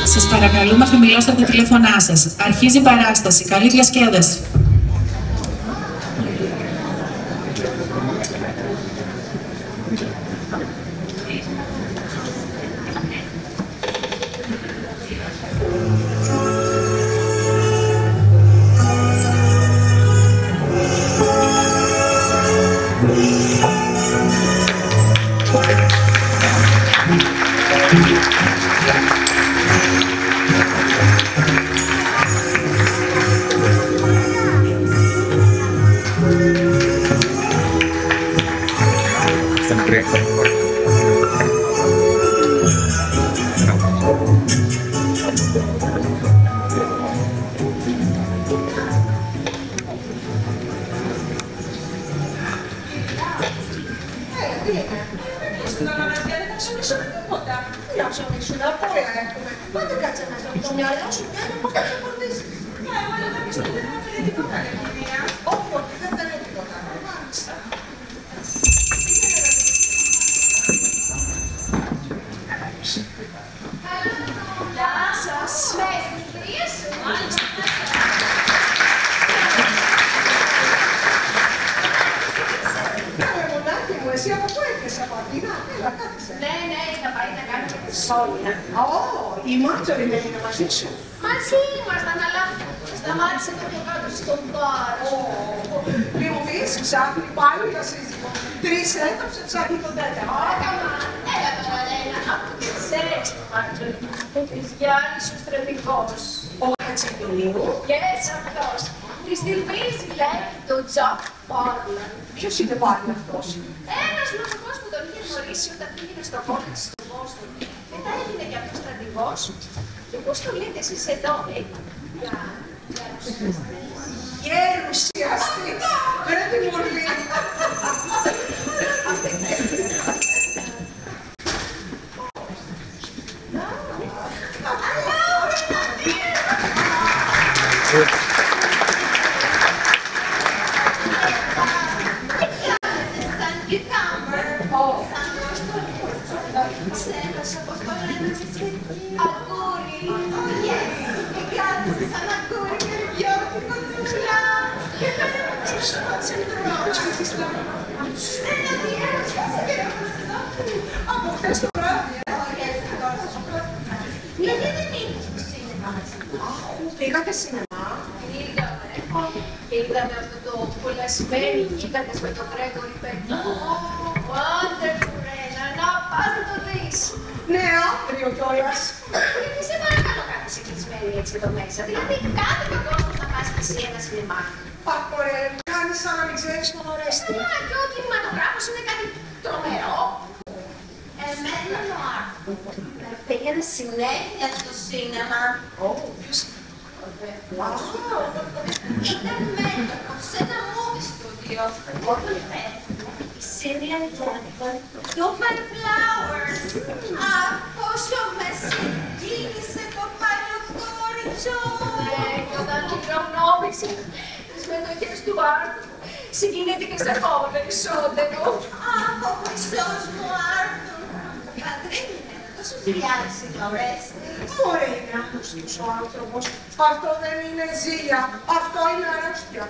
Σας παρακαλούμε χαμηλώστε τα τηλέφωνά σας. Αρχίζει η παράσταση. Καλή διασκέδαση. Εσύ από πού έρχεσαι, από Αθήνα? Έλα, κάθισε. Ναι, θα πάει να κάνει και τη Σόνια. Η Μάρτζορι δεν είναι μαζί σου? Μαζί ήμασταν, αλλά σταμάτησε το πιο κάτω στον μπαρ. Μη μου πεις, ψάχνει πάλι για σύζυγο. 3 έτοψε, ψάχνει τον 4ο. Έλα τώρα, Λένα, αυτό και ξέρεις το Μάρτζορι. Της Γιάννης ο στρατηγός. Ο Χατζηδουλίου. Και αυτός. Της θυμίζει, λέει, το Τζακ Πάρλαν. Ποιος είναι πάλι αυτός? Ένας μουσικός που τον είχε γνωρίσει όταν πήγαινε στο college στο Boston. Μετά έγινε και αυτός στρατηγός. Και πώς το λέτε εσείς εδώ, Γερουσιαστής. Ρε τη μορφή. Από χθες το βράδυ, Γιατί δεν ήρθες στο σίνεμα? πήγατε σινεμά? Πήγαμε. Και είδαμε αυτό το κολλασμένο γίγαντες με το Gregory Peck. Wonderful, Ρένα, να πας να το δεις. Ναι, αύριο κιόλας. Γιατί σε παρακαλώ κάτσε κλεισμένη έτσι εδώ μέσα. Δηλαδή κάθε και κόσμος να πας και εσύ ένα σινεμά. Αχ, ωραία, κάνεις σαν να μην ξέρεις τον Ορέστη. Και ο κινηματογράφος είναι κάτι τρομερό. Εμένα ο Άρθρο πήγαινε συνέχεια στο σίνεμα. Ποιος? Ήταν μέτωπο σε ένα movie studio. Όταν πέφτει η Syrian Jennifer, Super Flowers. Πόσο με συγκίνησε το παλιοκόριτσο. Και όταν χειρονόμησε τις μετοχές του Άρθρου, συγκινήθηκες ακόμα περισσότερο. Αχ, ο χρυσός μου Άρθρο. Πατρίνε, τόσο φιλιάρεσε το Ορέστη. Ωραία, είναι αυτός ο άνθρωπος. Αυτό δεν είναι ζήλια. Αυτό είναι αρρώστια.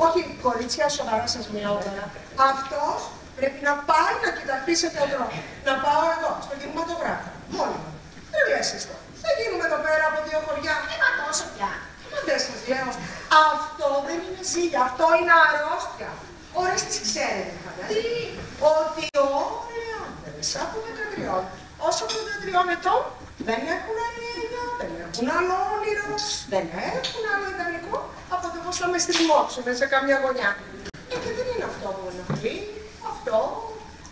Όχι, κορίτσια, σοβαρά σας μια ώρα. Αυτός πρέπει να πάει να κοιταχθεί σε θεατρό. Να πάω εγώ, στον κινηματογράφο. Μόνο. Δεν λες εσύ. Θα γίνουμε εδώ πέρα από 2 χωριά. Μα τόσο πια. Μα δεν σας λέω. Αυτό δεν είναι ζήλια. Αυτό είναι αρρώστια. Ώρες τις ξέρετε, φαντάζομαι. Τι? Ότι όλοι οι άντρες από 13 όσο από 13 ετών δεν έχουν άλλη έννοια, δεν έχουν άλλο όνειρο, δεν έχουν άλλο ιδανικό από το πώς θα με στριμώξουν σε καμιά γωνιά. Και δεν είναι αυτό που ενοχλεί. αυτό,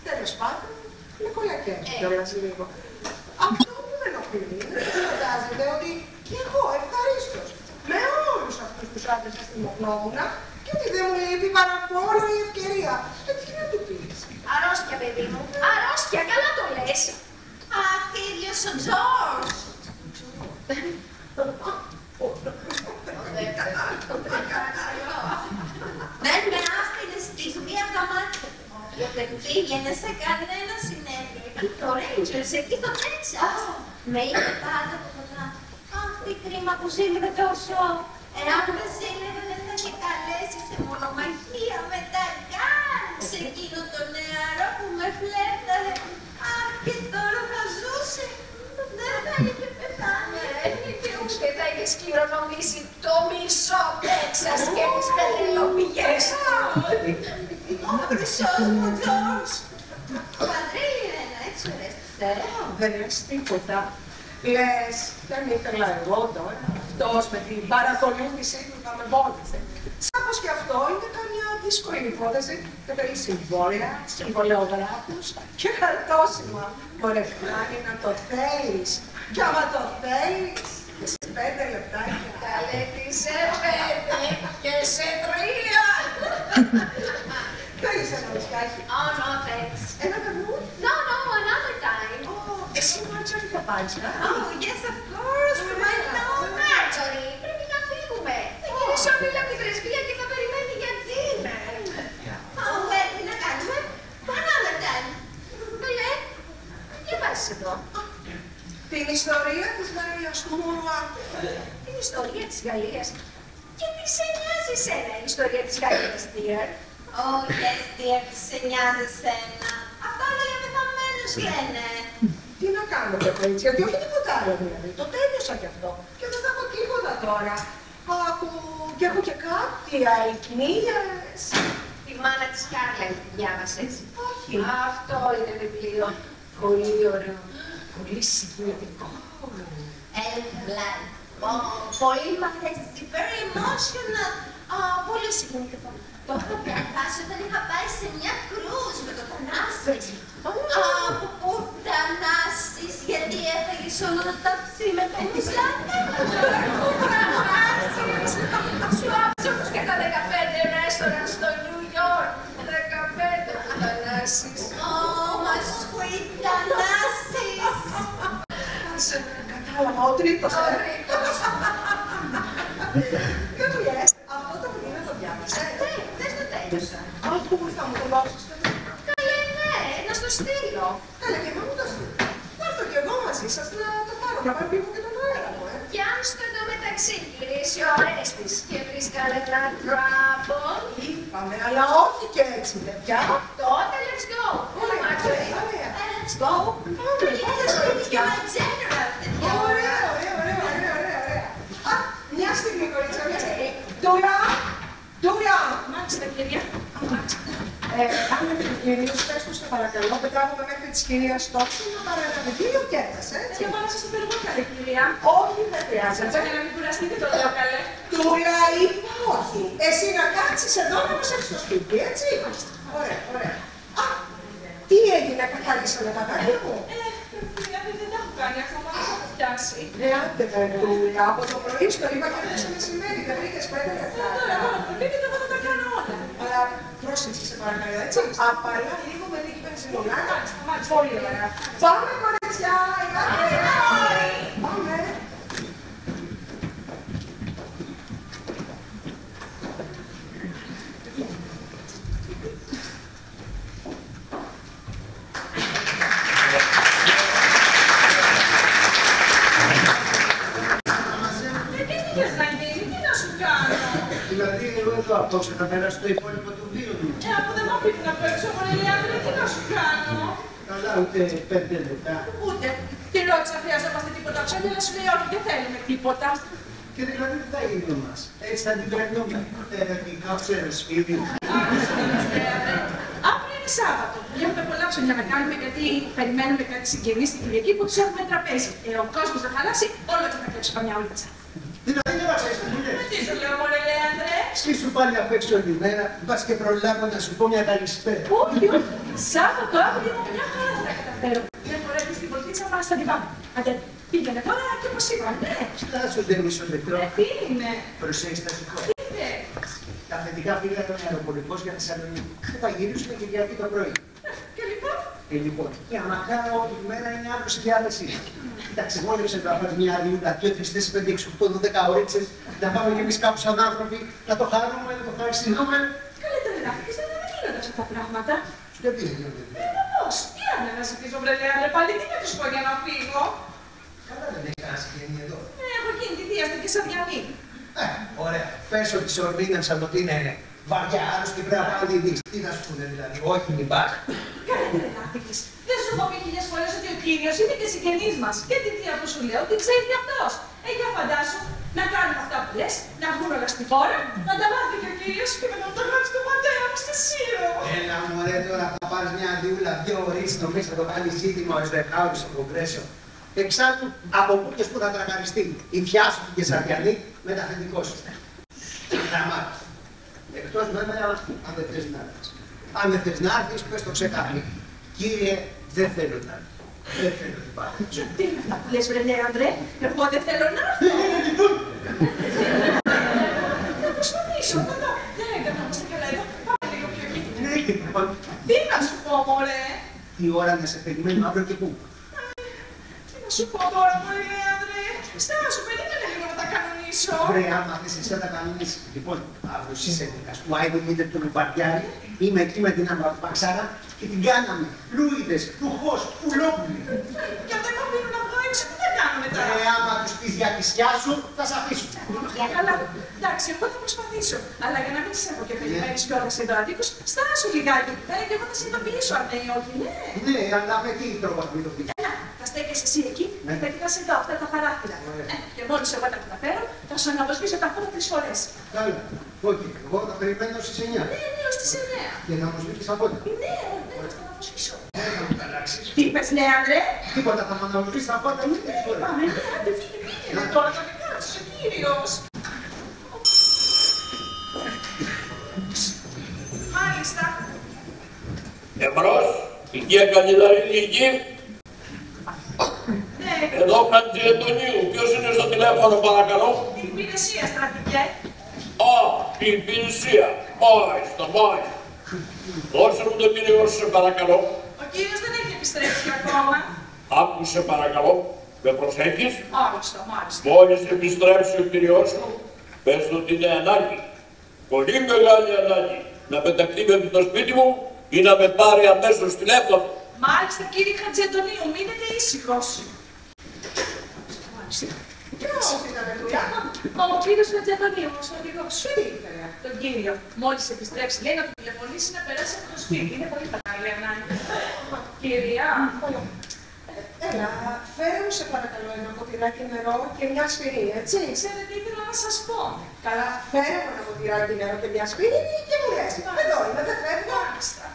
τέλος πάντων, είναι κολακές κιόλας λίγο. Αυτό που με ενοχλεί είναι ότι φαντάζεται ότι και εγώ ευχαρίστως με όλους αυτούς τους άντρες θα στριμωχνόμουν και ότι δεν μου λείπει παρά μόνο η ευκαιρία. Τι να του πεις? Αρρώστια, παιδί μου. Αρρώστια, καλά το λες. Αχ, ίδιος ο Τζορτζ. Δεν με άφηνε στιγμή από τα μάτια μου. Δεν πήγαινε σε κανένα συνέδριο. Το Rangers εκεί στο Τέξας. Με είπε πάντα από κοντά. Αχ, τι κρίμα που ζήλευε τόσο. Εάν δεν ζήλευε δεν θα είχε καλέσει σε μονομαχία μετά καν σε εκείνο το νεαρό που με φλέρταρε. Αχ, και τώρα θα ζούσε. Δεν θα είχε πεθάνει. Και ούτε θα είχε σκληρονομήσει το μισό Τέξας και τις πετρελοπηγές. Ο χρυσός μου Τζορτζ. Παντρέλη Ρένα, έτσι ορέστησε. Δεν λες τίποτα. Λες, δεν ήθελα εγώ τώρα. Αυτός με την παρακολούθησή του θα με βόλισε. Σαφώς και αυτό είναι καμιά δύσκολη υπόθεση. Και θέλει συμβόλαια, συμβολεογράφους και χαρτόσημα. Μωρέ φτάνει να το θέλεις. Κι άμα το θέλεις, και σε 5 λεπτάκια. Καλέ τι σε 5 και σε 3. Θέλεις ένα μισκάκι? Oh, no, thanks. Ένα καπνού? No, no, another time. Εσύ Μάρτζορι θα πάρεις, Oh, yes, of course. I know, Marjorie. Πρέπει να φύγουμε. Θα γυρίσω απίλα από την πρεσβεία και θα περιμένει για dinner. Oh, τι να κάνουμε? Another time. Καλέ, τι βάζεις εδώ? την ιστορία της Γαλλίας του Μουρουά. Την ιστορία της Γαλλίας. Και τι σε νοιάζει σένα η ιστορία της Γαλλίας, dear? Oh, yes, dear, τι σε νοιάζει σένα. Αυτά όλα για πεθαμένους λένε. Τι να κάνω, κορίτσια, γιατί όχι τίποτα άλλο δηλαδή. Το τέλειωσα κι αυτό. Και δεν θα έχω τίποτα τώρα. Άκου, και έχω και κάτι αϊκνίες. Τη μάνα της Κάρλεν τη διάβασες? Όχι. Αυτό είναι βιβλίο. Πολύ ωραίο. Πολύ συγκινητικό. Πολύ μ' αρέσει. Very emotional. Πολύ συγκινητικό. Το έχω διαβάσει όταν είχα πάει σε μια κρούζ με το Θανάσης. Που Θανάσης, γιατί έφαγες όλο το ταψί με το μουσλάκι. Θανάσης. Σου άφησα όμως και τα 15 ρέστοραν στο Νιου Ιόρκ. 15 Θανάσης. Μα sweet Θανάσης. Κατάλαβα, ο τρίτος. Ο τρίτος. Και του λες, αυτό το μήνα το διάβασα. Δεν το τέλειωσα. Πού θα μου το δώσεις τότε? Καλέ, ναι, να στο στείλω. Καλά, και εγώ μου το στείλω. Θα έρθω κι εγώ μαζί σας να το πάρω, να πάρω και τον αέρα μου, Κι αν στο εντωμεταξύ γυρίσει ο αέρας της και βρεις κανένα trouble, Είπαμε, αλλά όχι και έτσι, παιδιά. τότε let's go. Πού Μάρτζορι? Let's go. Είναι σπίτι και με general, τέτοια ώρα. Ωραία, ωραία, ωραία, ωραία, ωραία. Α, μια στιγμή, κορίτσια, μια στιγμή. Ντούλα! Μάλιστα, κυρία. Αν με την κυρία σου, πες του σε παρακαλώ, πετάγομαι μέχρι της κυρίας Τόξου να παραλάβει 2 κέρδες, έτσι. Για πάνω σας το φέρω εγώ καλέ, κυρία. Όχι, δεν χρειάζεται. Για να μην κουραστείτε το λέω καλέ. Ντούλα, είπα όχι. Εσύ να κάτσεις εδώ να μας έχεις στο σπίτι, έτσι. Ωραία, ωραία. Α, τι έγινε, καθαρίσανε τα γάρια μου. Κυρία, δεν τα έχω κάνει ακόμα, δεν τα έχω φτιάσει. Άντε Ντούλα, από το πρωί στο είπα και μέσα μεσημέρι, δεν βρήκες 5 λεπτά. Τώρα, μόνο που πήγαινε, εγώ θα τα κάνω όλα. Αλλά πρόσεξε σε παρακαλώ, έτσι. Απαλά λίγο με λίγη πενζινολάνα. Πολύ ωραία. Πάμε, κορίτσια! Πάμε! Δηλαδή, εγώ εδώ απόψε θα περάσω το υπόλοιπο του βίου μου. Από δεν μου αφήνει να παίξω, Μωρελιάδη, τι να σου κάνω. Καλά, ούτε 5 λεπτά. Ούτε. Τη ρώτησα, χρειαζόμαστε τίποτα ψώνια, αλλά σου λέει όχι, δεν θέλουμε τίποτα. Και δηλαδή, τι θα γίνει μας. Έτσι θα την παίρνουμε. Την κάψω ένα σπίτι. Αύριο είναι Σάββατο. Έχουμε πολλά ψώνια να κάνουμε γιατί περιμένουμε κάτι συγγενείς την Κυριακή που τους έχουμε τραπέζι. Ο κόσμος θα χαλάσει, όλο και θα κλέψει καμιά ούλιτσα. Δηλαδή, δεν μας έστω, μου λες. Τι σου λέω, Μωρελιάδη. Στήσου πάλι απ' έξω όλη μέρα, μπας και προλάβω να σου πω μια καλησπέρα. Όχι, όχι. Σάββατο αύριο μια χαρά θα τα καταφέρω. Μια φορά και στην πολιτίτσα μας θα την πάμε. Άντε, πήγαινε τώρα και όπως είπαμε, ναι. Στάσονται μισό λεπτό. Τι είναι. Προσέχεις τα σηκώ. Τι είναι. Τα αφεντικά πήγαν αεροπορικός για Θεσσαλονίκη. Θα γυρίσουμε Κυριακή το πρωί. Και λοιπόν. Λοιπόν, η αμακάρα όλη μέρα είναι αύριο στη διάθεσή. Κοίταξε, μόλις εδώ μια αδειούτα, 2, 3, 4, 5, 6, 8, 12 ωρίτσες, να πάμε κι εμείς κάπου σαν άνθρωποι, να το χαρούμε, να το χαριστούμε. Καλύτερα να φύγεις, δεν γίνονται αυτά τα πράγματα. Γιατί δεν γίνονται. Πώς, τι άλλο να ζητήσω, βρε Λέανδρε, πάλι τι με τους πω για να φύγω. Καλά δεν έχει κανένα συγγενή εδώ. Ναι, έχω γίνει τη δίαστα και σαν διαμή. Ωραία. Πες ότι σε ορμήνευσαν ότι είναι βαριά άρρωστη, πρέπει να πάλι δεις. Τι θα σου πούνε δηλαδή, όχι μην πας. Καλύτερα να φύγεις. Δεν σου έχω πει χίλιες φορές ότι ο Κύριος είναι και συγγενής μας. Και τη θεία που σου λέω, την ξέρει και αυτός. Για φαντάσου, να κάνουμε αυτά που λες, να βγουν όλα στη χώρα, να τα μάθει και ο Κύριος και μετά να το γράψει τον πατέρα μου στη Σύρο. Έλα μωρέ, τώρα θα πάρεις μια αντιούλα, 2 ωρίτσες, νομίζεις θα το κάνει ζήτημα ο Εσδεκάουτης στο Κογκρέσιο. Εξάλλου, από πού και πού θα τρακαριστεί η Φιάσου και Σαριανή με τα αφεντικό σου. Δραμάτι. Εκτός βέβαια, αν δεν θες να έρθεις. Αν δεν θες να έρθεις, πες το ξεκάθαρα. Κύριε, δεν θέλω να έρθω. Δεν θέλω την πάρω. Τι είναι αυτά που λες, βρε Λέανδρε, εγώ δεν θέλω να έρθω. Θα προσπαθήσω, εδώ. Δεν καθόμαστε καλά εδώ. Πάμε λίγο πιο εκεί. Ναι, λοιπόν. Τι να σου πω, μωρέ. Τι ώρα να σε περιμένω αύριο και πού. Τι να σου πω τώρα, μωρέ Λέανδρε. Στάσου, περίμενε λίγο να τα κανονίσω. Βρε, άμα θες εσύ να τα κανονίσεις. Λοιπόν, αύριο στις 11 του Άιδου μήτε του Λουμπαρδιάρη, είμαι εκεί με την Αμαξάρα και την κάναμε. Λούιδες, ρουχός, πουλόπουλοι. Και αν δεν με αφήνουν να βγω έξω, τι θα κάνω μετά. Βρε, άμα τους πεις για τη σκιά σου, θα σε αφήσουν. Καλά, εντάξει, εγώ θα προσπαθήσω. Αλλά για να μην σε έχω και περιμένεις κιόλας εδώ αντίκους, στάσου λιγάκι. Και εγώ θα σε ειδοποιήσω αν ναι ή όχι, ναι. Ναι, αλλά με τι τρόπο θα το πεις. Καλά, θα στέκεσαι εσύ εκεί και θα κοιτάς εδώ αυτά τα παράθυρα. Και μόλις εγώ τα καταφέρω, θα σου αναβοσβήσω τα φώτα 3 φορές. Καλά, όχι, εγώ θα περιμένω στις 9. Ναι, ναι, ως τις 9. Και να μου σβήσεις τα φώτα. Ναι, ναι, θα τα αναβοσβήσω. Θα μου ταράξεις. Τι είπες, ναι, Άντρε. Τίποτα, θα μου αναβοσβήσεις τα φώτα μου 3 φορές. Πάμε, ναι, άντε, φύγε. Τώρα θα με κάτσεις ο Κύριος. Μάλιστα. Εμπρός, η κυρία Καλλιδαρίνη εκεί. Ναι. Εδώ Χατζιαντονίου. Ποιος είναι στο τηλέφωνο, παρακαλώ. Την υπηρεσία, στρατηγέ. Α, η υπηρεσία. Μάλιστα, μάλιστα. Δώσε μου τον κύριο σου, σε παρακαλώ. Ο κύριος δεν έχει επιστρέψει ακόμα. Άκουσε, παρακαλώ. Με προσέχεις. Μάλιστα, μάλιστα. Μόλις επιστρέψει ο κύριος σου, πες του ότι είναι ανάγκη. Πολύ μεγάλη ανάγκη. Να πεταχτεί μέχρι το σπίτι μου ή να με πάρει αμέσως τηλέφωνο. Μάλιστα, κύριε Χατζιαντονίου, μείνετε ήσυχος. Μάλιστα. Ποιος ήταν δουλειά. Ο κύριος Χατζιαντονίου, ο οδηγός σου. Τον κύριο. Μόλις επιστρέψει, λέει να του τηλεφωνήσει να περάσει από το σπίτι. Είναι πολύ μεγάλη ανάγκη. Κυρία. Έλα, φέρε μου σε παρακαλώ ένα ποτηράκι νερό και μια ασπιρίνη, έτσι. Ξέρετε τι ήθελα να σας πω. Καλά, φέρε μου ένα ποτηράκι νερό και μια ασπιρίνη και μου λες. Εδώ είμαι, δεν φεύγω. Μάλιστα.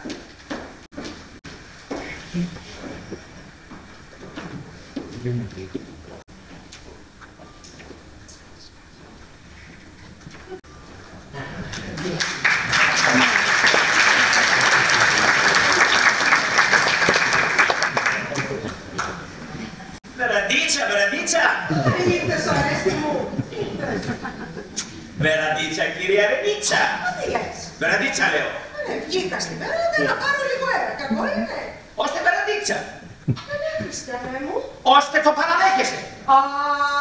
Βεραντίτσα! Ήρθες, αρέστη μου. Ήρθες. Βεραντίτσα, κυρία Ρενίτσα! Τι λες. Βεραντίτσα, λέω. Ναι, βγήκα στην πέρα, να πάρω λίγο αέρα. Κακό είναι. Ώστε Βεραντίτσα! Δεν έχεις, Χριστέ μου. Ώστε το παραδέχεσαι! Α,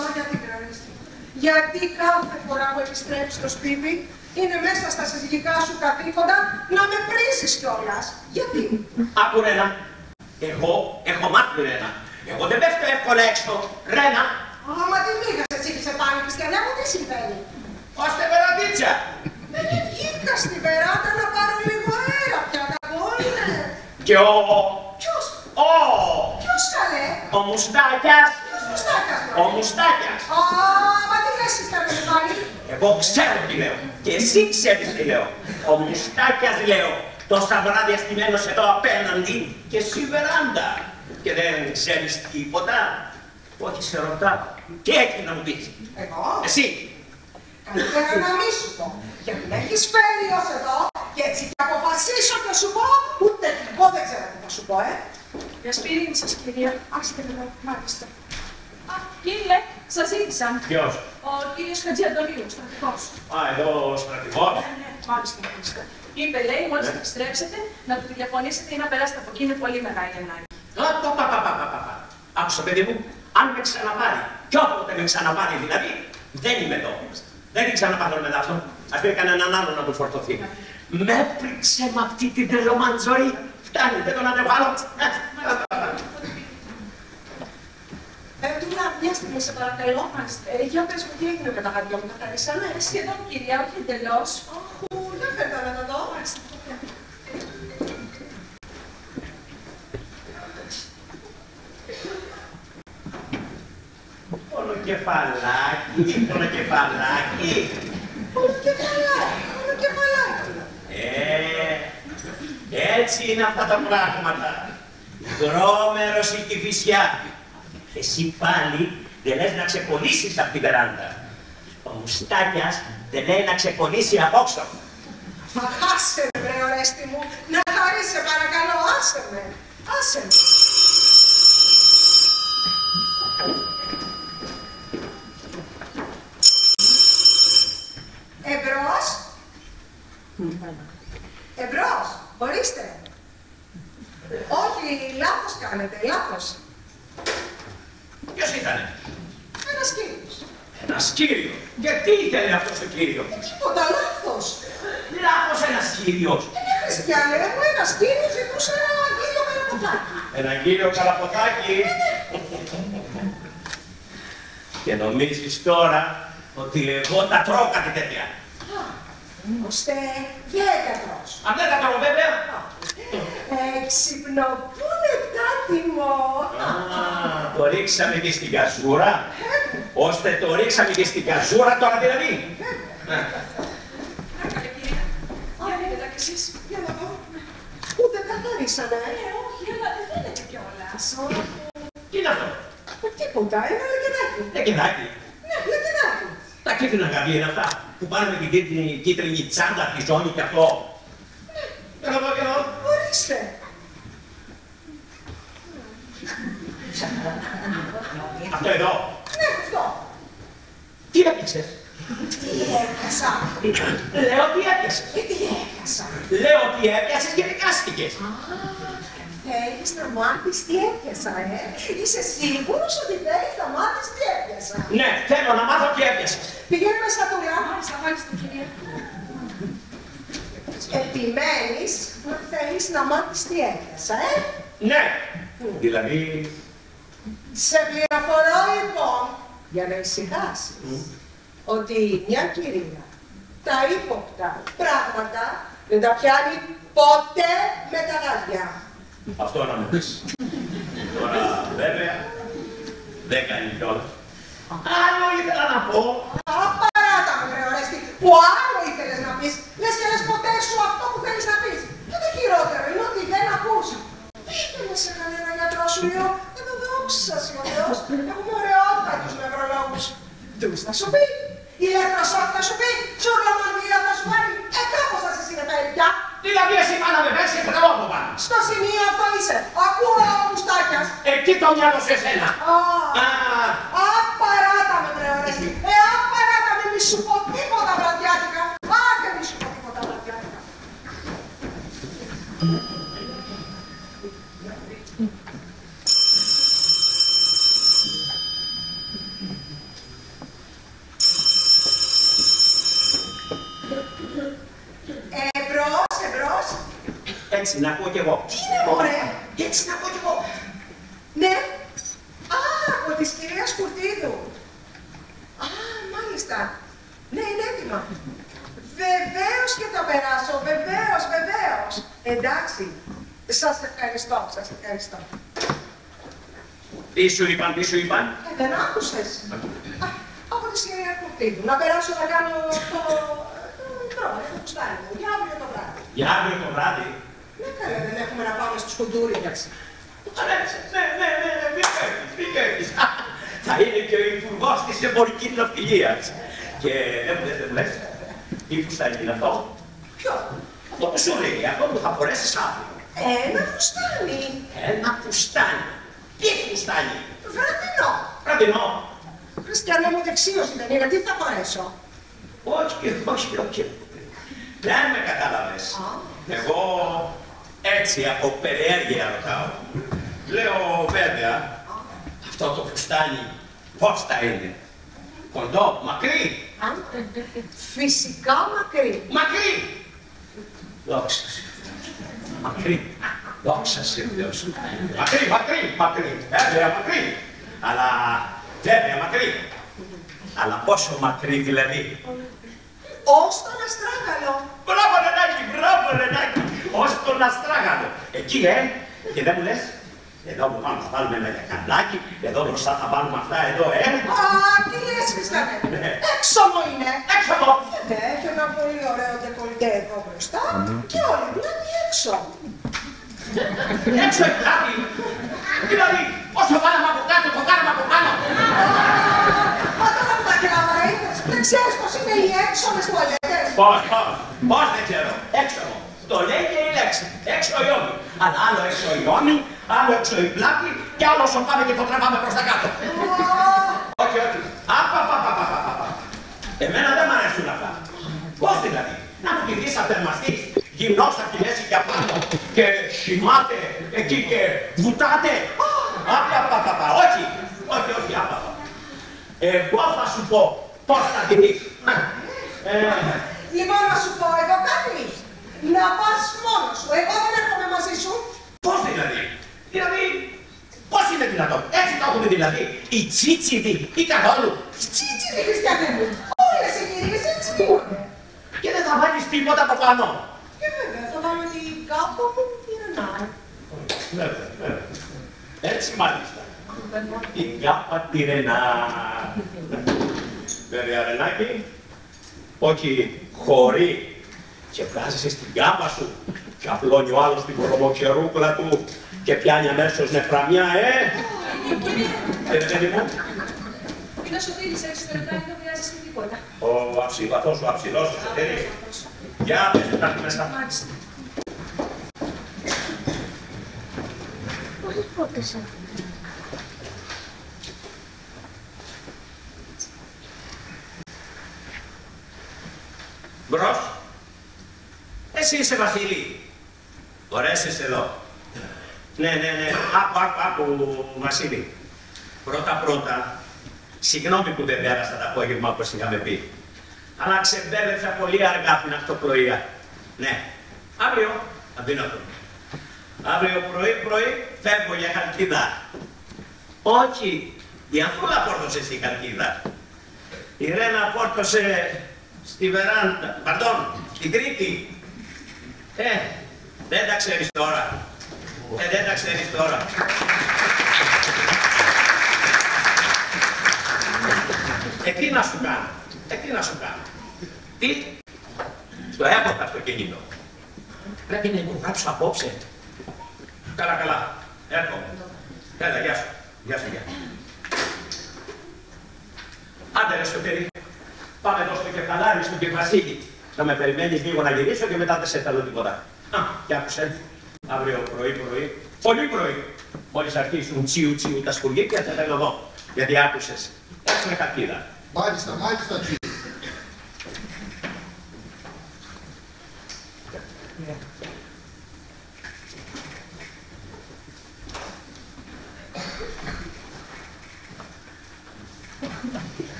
μα γιατί κρανείς. Γιατί κάθε φορά που επιστρέψεις στο σπίτι είναι μέσα στα συζυγικά σου καθήκοντα να με πρίζεις κιόλας. Γιατί. Άκου, Ρένα. Εγώ έχω μάθει, Ρένα. Εγώ δεν πέφτω εύκολα έξω. Ρένα. Μα τι μίγας έτσι σε πάλι, Χριστιανέ μου, τι συμβαίνει. Ώστε Βεραντίτσα! Δεν βγήκα στη βεράντα να πάρω λίγο αέρα πια, κακό είναι. Και ο... Ποιος. Ο... Ποιος καλέ. Ο Μουστάκιας. Μουστάκιας. Ο Μουστάκιας. Α, μα τι λες εσύ καλέ πάλι. Εγώ ξέρω τι λέω. Και εσύ ξέρεις τι λέω. Ο Μουστάκιας λέω. Τόσα βράδια στημένος εδώ απέναντι και εσύ βεράντα. Και δεν ξέρεις τίποτα. Όχι, σε ρωτάω. Τι έχει να μου πεις. Εγώ. Εσύ. Καλύτερα να μη σου πω. Γιατί με έχεις φέρει ως εδώ και έτσι και αποφασίσω και σου πω, ούτε εγώ δεν ξέρω τι θα σου πω, Για σπίτι σας, κυρία. Άστε με εδώ, μάλιστα. Α, κύριε, σας ζήτησαν. Ποιος? Ο κύριος Χατζιαντονίου, στρατηγός. Α, εδώ ο στρατηγός. Ναι, μάλιστα, μάλιστα. Είπε, λέει, μόλις επιστρέψετε, να του τηλεφωνήσετε ή να περάσετε από εκεί, είναι πολύ μεγάλη ανάγκη. Άκουσα, παιδί μου, αν με ξαναπάρει, κι όποτε με ξαναπάρει δηλαδή, δεν είμαι εδώ. Δεν την ξαναπάρω μετά αυτόν. Ας πει κανέναν άλλο να του φορτωθεί. Με έπληξε με αυτή την τρελομαντζοή. Φτάνει, δεν τον ανεβάλω. Τούλα, μια στιγμή σε παρακαλώ. Για πες μου τι έγινε με τα γαντιά μου, τα χαρίσανε. Σχεδόν, κυρία, όχι εντελώς. Αχ, δεν φέρτε να τα δω. Πονοκεφαλάκι, πονοκεφαλάκι. Πονοκεφαλάκι. Έτσι είναι αυτά τα πράγματα. Δρόμερος η Κηφισιά. Εσύ πάλι δεν λες να ξεκολλήσεις από την βεράντα. Ο Μουστάκιας δεν λέει να ξεκολλήσει απόξω. Μα άσε με, βρε ορέστη μου. Να χαρίσει, σε παρακαλώ, άσε με. Άσε με. Εμπρός. Εμπρός. Ορίστε. Όχι, λάθος κάνετε, λάθος. Ποιος ήτανε? Ένας κύριος. Ένας κύριο. Γιατί ήθελε αυτός ο κύριο? Τίποτα, λάθος. Λάθος ένας κύριος. Είναι χριστιανέ μου, ένας κύριος ζητούσε ένα κύριο καλαποθάκι. Ένα κύριο καλαποθάκι. Και νομίζεις τώρα ότι εγώ τα τρώω κάτι τέτοια? Ώστε διέκατρος. Αν δεν τα τρώω βέβαια. Έξυπνο, πού είναι τάτιμο. Το ρίξαμε και στην καζούρα. Ώστε το ρίξαμε και στην καζούρα τώρα δηλαδή. Άκαλε, κυρία. Για δείτε τα κι εσείς. Για να δω. Ούτε καθαρίσανε. Όχι, αλλά δεν φαίνεται κιόλας. Τι είναι αυτό? Τίποτα, ένα λεκεδάκι. Λεκεδάκι. Ναι, λεκεδάκι. Τα κίτρινα γαβία είναι αυτά που πάνε με την κίτρινη τσάντα, τη ζώνη και αυτό. Για να δω, για να δω. Ορίστε. Αυτό εδώ. Ναι, αυτό. Τι έπιασες? Τι έπιασα. Λέω τι έπιασες. Τι έπιασα. Λέω τι έπιασες και δικάστηκες. Θέλεις να μάθεις τι έπιασα, Είσαι σίγουρος ότι θέλεις να μάθεις τι έπιασα. Ναι, θέλω να μάθω τι έπιασες. Πηγαίνουμε στα τουλιά. Μάλιστα, μάλιστα, κυρία. Επιμένεις να θέλεις να μάθεις τι έπιασα, Ναι. Δηλαδή. Σε πληροφορώ λοιπόν, για να ησυχάσεις, ότι μια κυρία τα ύποπτα πράγματα δεν τα πιάνει ποτέ με τα γάντια. Αυτό να μου πεις. Τώρα βέβαια δεν κάνει κιόλας. Άλλο ήθελα να πω. Απαράτα με βρε Ορέστη, που άλλο ήθελες να πεις. Λες και λες ποτέ σου αυτό που θέλεις να πεις. Και το χειρότερο είναι ότι δεν ακούς. Πήγαινε σε κανένα γιατρό σου, λέω, εδώ δόξα ο Θεός, έχουμε ωραιότατους νευρολόγους. Τους θα σου πει, ηλεκτροσόκ θα σου πει, σουρλαμανδία θα σου πάρει, κάπως θα σε συνεφέρει πια. Δηλαδή εσύ πάνω με πέσει και τρελό από πάνω. Στο σημείο αυτό είσαι. Ακούω ο Μουστάκιας. Εκεί το μυαλό σε εσένα. Απαράτα με βρε Ορέστη. Απαράτα με, μη σου πω τίποτα βραδιάτικα. Άντε μη σου πω τίποτα βραδιάτικα. Εμπρός, εμπρός. Έτσι να πω κι εγώ. Τι είναι μωρέ. Έτσι να πω κι εγώ. Ναι. Α, από της κυρίας Κουρτίδου. Α, μάλιστα. Ναι, είναι έτοιμα. Βεβαίως και θα περάσω. Βεβαίως, βεβαίως. Εντάξει. Σας ευχαριστώ, σας ευχαριστώ. Τι σου είπαν, τι σου είπαν. Δεν άκουσες. Α, από της κυρίας Κουρτίδου. Να περάσω να κάνω το το κουστάρι μου. Για αύριο το βράδυ. Για αύριο το βράδυ. Ναι, καλά, δεν έχουμε να πάμε στους κουντούριδες. Ναι, μην φεύγεις. Θα είναι και ο υπουργός της εμπορικής ναυτιλίας. Και δεν μου λες, Τι φουστάνι είναι αυτό? Ποιο? Αυτό που σου λέει, αυτό που θα φορέσεις αύριο. Ένα φουστάνι. Ένα φουστάνι. Τι φουστάνι? Βραδινό. Βραδινό. Χριστιανέ μου, δεξίωση δεν είναι, τι θα φορέσω? Όχι. Δεν με κατάλαβες. Εγώ έτσι από περιέργεια ρωτάω. Λέω βέβαια, αυτό το φουστάνι πώς θα είναι? Κοντό, μακρύ. Φυσικά μακρύ. Μακρύ. Δόξα σε Θεός. Μακρύ. Δόξα σε Θεός. Μακρύ. Βέβαια μακρύ. Αλλά βέβαια μακρύ. Αλλά πόσο μακρύ δηλαδή? Ως τον Αστράγαλο. Μπράβο Ρενάκη. Ως τον Αστράγαλο. Εκεί και δεν μου λες? Εδώ που πάμε θα βάλουμε ένα γιακανάκι, εδώ μπροστά θα βάλουμε αυτά εδώ, Α, τι λες, Χριστιανέ. Έξωμο είναι. Έξωμο. Έχει ένα πολύ ωραίο ντεκολτέ εδώ μπροστά και όλη πλάτη έξω. Έξω η πλάτη. Δηλαδή, όσο βάλαμε από κάτω, το κάναμε από πάνω. Μα τώρα που τα κράβαρα είδες, δεν ξέρεις πως είναι οι έξωμες τουαλέτες? Πώς δεν ξέρω. Έξωμο. Το λέει και η λέξη. Έξω η ώμη. Αλλά άλλο έξω η ώμη, άλλο έξω η πλάτη και άλλο όσο πάμε και το τραβάμε προς τα κάτω. Όχι. Απαπαπαπαπαπα. Εμένα δεν μ' αρέσουν αυτά. Πώς δηλαδή? Να μου πηδείς αθερμαστής, γυμνός από τη μέση και απάνω και χυμάται εκεί και βουτάτε. Απαπαπαπα. Όχι, απαπα. Εγώ θα σου πω πώς θα τη δεις. Λοιπόν, να σου πω εγώ κάτι. Να πας μόνος σου. Εγώ δεν έρχομαι μαζί σου. Πώς δηλαδή? Πώς είναι δυνατόν? Έτσι το έχουμε δηλαδή. Οι τσίτσιδοι ή καθόλου. Τσίτσιδοι, Χριστιανέ μου. Όλες οι κυρίες έτσι είναι. Και δεν θα βάλεις τίποτα από πάνω. Και βέβαια, θα βάλω την κάπα που πειρνάει. Βέβαια. Έτσι μάλιστα. Την κάπα τυρενά. Βέβαια, Ρενάκη, όχι χωρί. Και βγάζεσαι στην κάπα σου και απλώνει ο άλλος την κορομοξερούκλα του και πιάνει αμέσως νεφραμιά, παιδί μου. Είναι ο Σωτήρης έξω στο λεπτάκι, δεν χρειάζεσαι τίποτα. Ο αψιλαθός, ο αψιλός, ο Σωτήρης. Για πες του κάτι μέσα. Μάλιστα. Πόσες πόρτες έχουν? Μπρος. Εσύ είσαι Βασίλη. Ωραίες είσαι εδώ. Ναι. Άκου, Βασίλη. Πρώτα, συγγνώμη που δεν πέρασα το απόγευμα όπως είχαμε πει. Αλλά ξεμπέρδεψα πολύ αργά την αυτοπροεία. Ναι. Αύριο, αδύνατο. Αύριο πρωί φεύγω για Χαλκίδα. Όχι, η Ανθούλα πόρτωσε στη Χαλκίδα. Η Ρένα πόρτωσε στη Βεράντα, στην Κρήτη. Δεν τα ξέρεις τώρα. Τι να σου κάνω. Τι, στο έπορτα αυτοκίνητο. Πρέπει να υπογράψω απόψε. Καλά. Έρχομαι. Έλα, γεια σου. Άντε ρε Σωτήρη. Πάμε εδώ στο κεφαλάρι στον και Βασίλη. Να με περιμένεις λίγο να γυρίσω και μετά δεν σε θέλω τίποτα. Και άκουσε. Αύριο πρωί, πολύ πρωί, μόλις αρχίσουν τσιου τα σκουριίκια θα θέλω εδώ. Γιατί άκουσες. Έχουμε Χαλκίδα. Μάλιστα, τσιου.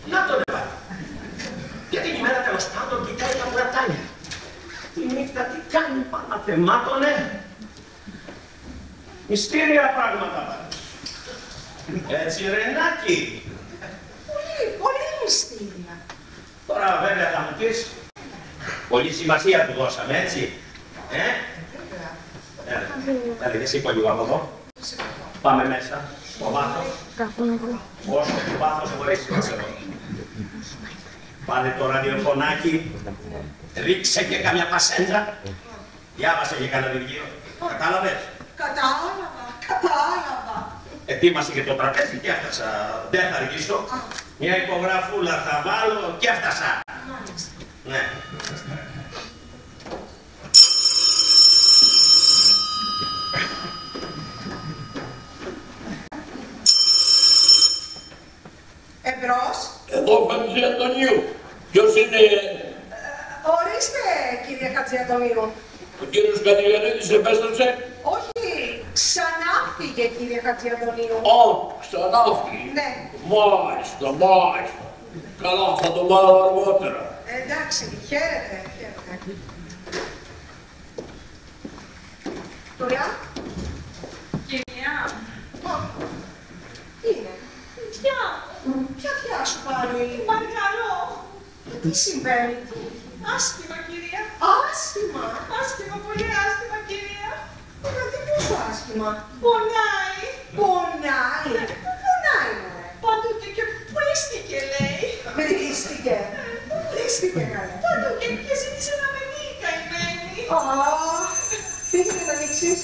Να τον έβαλε. Και την ημέρα τέλος πάντων κοιτάει τα πουρατάνια. Τη νύχτα τι κάνει, παναθεμάτωνε. Μυστήρια πράγματα. Έτσι Ρενάκη. Πολύ μυστήρια. Τώρα βέβαια θα μου πεις, πολύ σημασία του δώσαμε, έτσι. Έλα και σήκω λίγο από εδώ. Πάμε μέσα, στο βάθος. Όσο το βάθος μπορείς, εδώ. Πάρε το ραδιοφωνάκι, ρίξε και καμιά πασέντρα. Διάβασε και κανένα βιβλίο. Κατάλαβες. Κατάλαβα. Ετοίμασε και το τραπέζι και έφτασα. Δεν θα αργήσω. Μια υπογραφούλα θα βάλω και έφτασα. Ναι. Εμπρός. Εδώ Χατζη Αντωνίου. Ποιος είναι? Ορίστε, κύριε Χατζιαντονίου. Ο κύριος Κατηγιαννίδης επέστρεψε. Όχι, ξανά φύγε, κύριε Χατζιαντονίου. Α, ξανά φύγει. Ναι. Μάλιστα, μάλιστα. Καλά, θα το μάθω αργότερα. Εντάξει, χαίρετε, χαίρετε. Τουριά. Κυρία. Τι είναι. Ποια θεία σου πάλι. Παρακαλώ. Τι συμβαίνει. Άσχημα, κυρία. Άσχημα. Άσχημα, πολύ άσχημα, κυρία. Δηλαδή πόσο άσχημα. Πονάει. Πονάει. Πού πονάει, μωρέ. Παντού και πρίστηκε, λέει. Βρίστηκε. Πού βρίστηκε, καλέ. Παντού και ζήτησε να με δει, καημένη. Α, φύγε να τα ανοίξεις.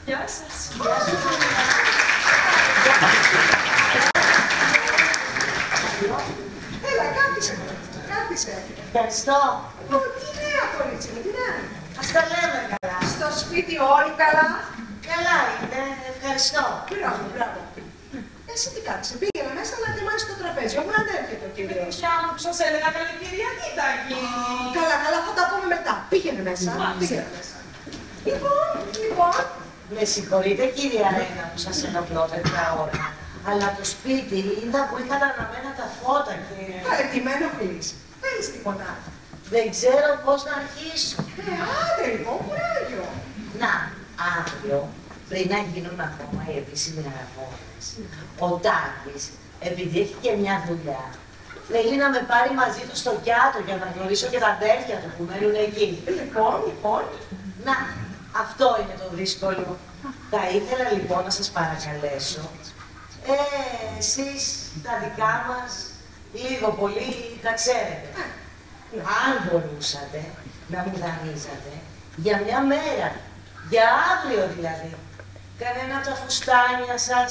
Γεια σας. Έλα, κάθισε. Κάθισε. Ευχαριστώ. Τι νέα, κορίτσι μου, τι νέα. Ας τα λέμε καλά. Στο σπίτι όλοι καλά. Καλά είναι, ευχαριστώ. Μπράβο, μπράβο. Εσύ τι κάτσε, πήγαινε μέσα να ετοιμάσεις το τραπέζι. Όπου να έρχεται ο κύριος. Ποια μου που σας έλεγα, καλή κυρία, τι θα γίνει. Καλά, καλά, θα τα πούμε μετά. Πήγαινε μέσα. Πήγαινε μέσα. Λοιπόν. Με συγχωρείτε κυρία Ρένα που σας ενοχλώ τέτοια ώρα. Αλλά το σπίτι είδα που είχαν αναμένα τα φώτα και... Τι με ενοχλείς. Θέλεις τίποτα. Δεν ξέρω πώς να αρχίσω. Άντε λοιπόν, κουράγιο. Να, αύριο, πριν να γίνουν ακόμα οι επίσημοι αγώνες, ο Τάκης, επειδή έχει και μια δουλειά, θέλει να με πάρει μαζί του στο Κιάτο για να γνωρίσω και τα αδέρφια του που μένουν εκεί. Λοιπόν. Να, αυτό είναι το δύσκολο. Θα ήθελα λοιπόν να σας παρακαλέσω, εσείς τα δικά μας, λίγο πολύ τα ξέρετε. Αν μπορούσατε να μου δανείζατε για μια μέρα, για αύριο δηλαδή, κανένα από τα φουστάνια σας,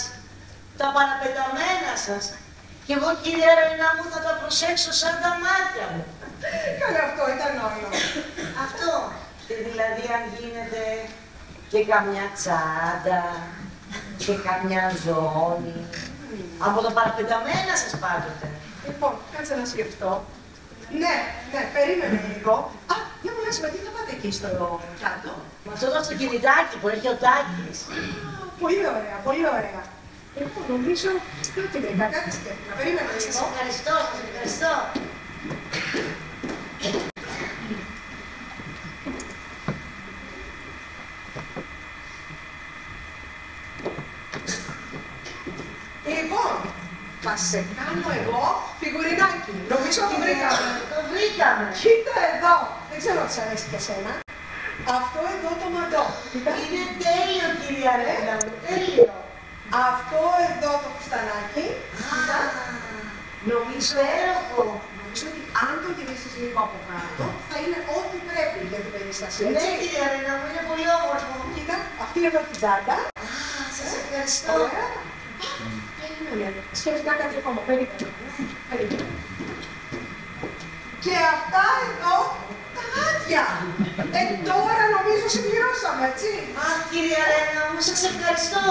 τα παραπεταμένα σας, και εγώ κύριε Ρένα μου θα τα προσέξω σαν τα μάτια μου. Καλά, αυτό ήταν όλο. Αυτό. Και δηλαδή αν γίνεται και καμιά τσάντα και καμιά ζώνη, από τα παραπεταμένα σας πάντοτε. Λοιπόν, κάτσε να σκεφτώ. Ναι, περίμενε λίγο. Α, για μου λες, με τι θα πάτε εκεί στο κάτω. Με αυτό το αυτοκινητάκι που έχει ο Τάκης. Πολύ ωραία, πολύ ωραία. Λοιπόν, νομίζω ότι βρήκα κάτι σκέφτηκα. Περίμενε Σας λίγο. ευχαριστώ, σας ευχαριστώ. Λοιπόν, θα σε κάνω εγώ φιγουρινάκι. Νομίζω το βρήκαμε. Το βρήκαμε. Κοίτα εδώ. Δεν ξέρω αν σ' αρέσει και εσένα. Αυτό εδώ το μαντό. Κοίτα. Είναι τέλειο κυρία Ρένα μου, τέλειο. Αυτό εδώ το φουστανάκι. Κοίτα. Νομίζω έρωχο. Νομίζω ότι αν το γυρίσεις λίγο από κάτω, θα είναι ό,τι πρέπει για την περίσταση. Ναι Έτσι. κυρία Ρένα μου, είναι πολύ όμορφο. Κοίτα, αυτή εδώ την τσάντα. Σας ευχαριστώ. Ωραία. Περίμενε. Σκέφτηκα κάτι ακόμα. Περίμενε. Και αυτά εδώ τα γάτια. Τώρα νομίζω συμπληρώσαμε, έτσι. Αχ, κυρία Ρένα μου, σας ευχαριστώ.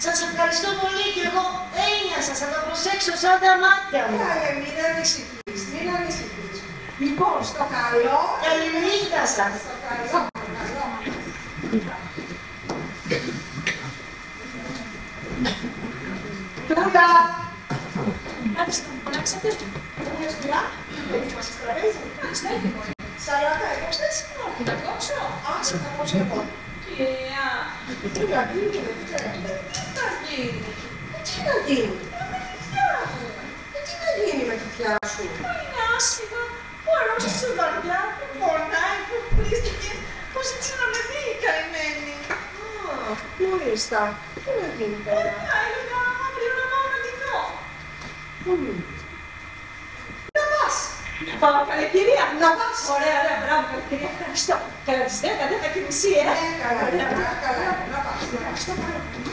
Σας ευχαριστώ πολύ και εγώ ένιασα, θα τα προσέξω σαν τα μάτια μου. Μην ανησυχείς, μην ανησυχείς. Λοιπόν, στο καλό. Καληνύχτα σας. Στο καλό. Τούτα. Άριστα, φωνάξατε. Μια σκουλά. Ετοιμάσεις τραπέζι. Άριστα, έτοιμο. Σαλάτα έκοψες. Όχι, θα κόψω. Άσε, θα κόψω εγώ. Κυρία, Τι να γίνει, δεν ξέρετε. τι θα γίνει. Τι να γίνει. Τι να γίνει με τη θεία σου. Είναι άσχημα, που αρρώστησε βαριά, που πονάει, που πλήστηκε, που ζήτησε να με δει η καημένη. Μάλιστα. Τι να γίνει τώρα. Έλεγα αύριο να πάω να τη δω. Να πας. Να πάω, καλή κυρία. Να πας. Ωραία, ωραία, μπράβο, καλή κυρία. Ευχαριστώ. Καλά τις 10, 10 και μισή, Καλά, καλά, καλά. Να πας, να πας. Το παρακαλώ.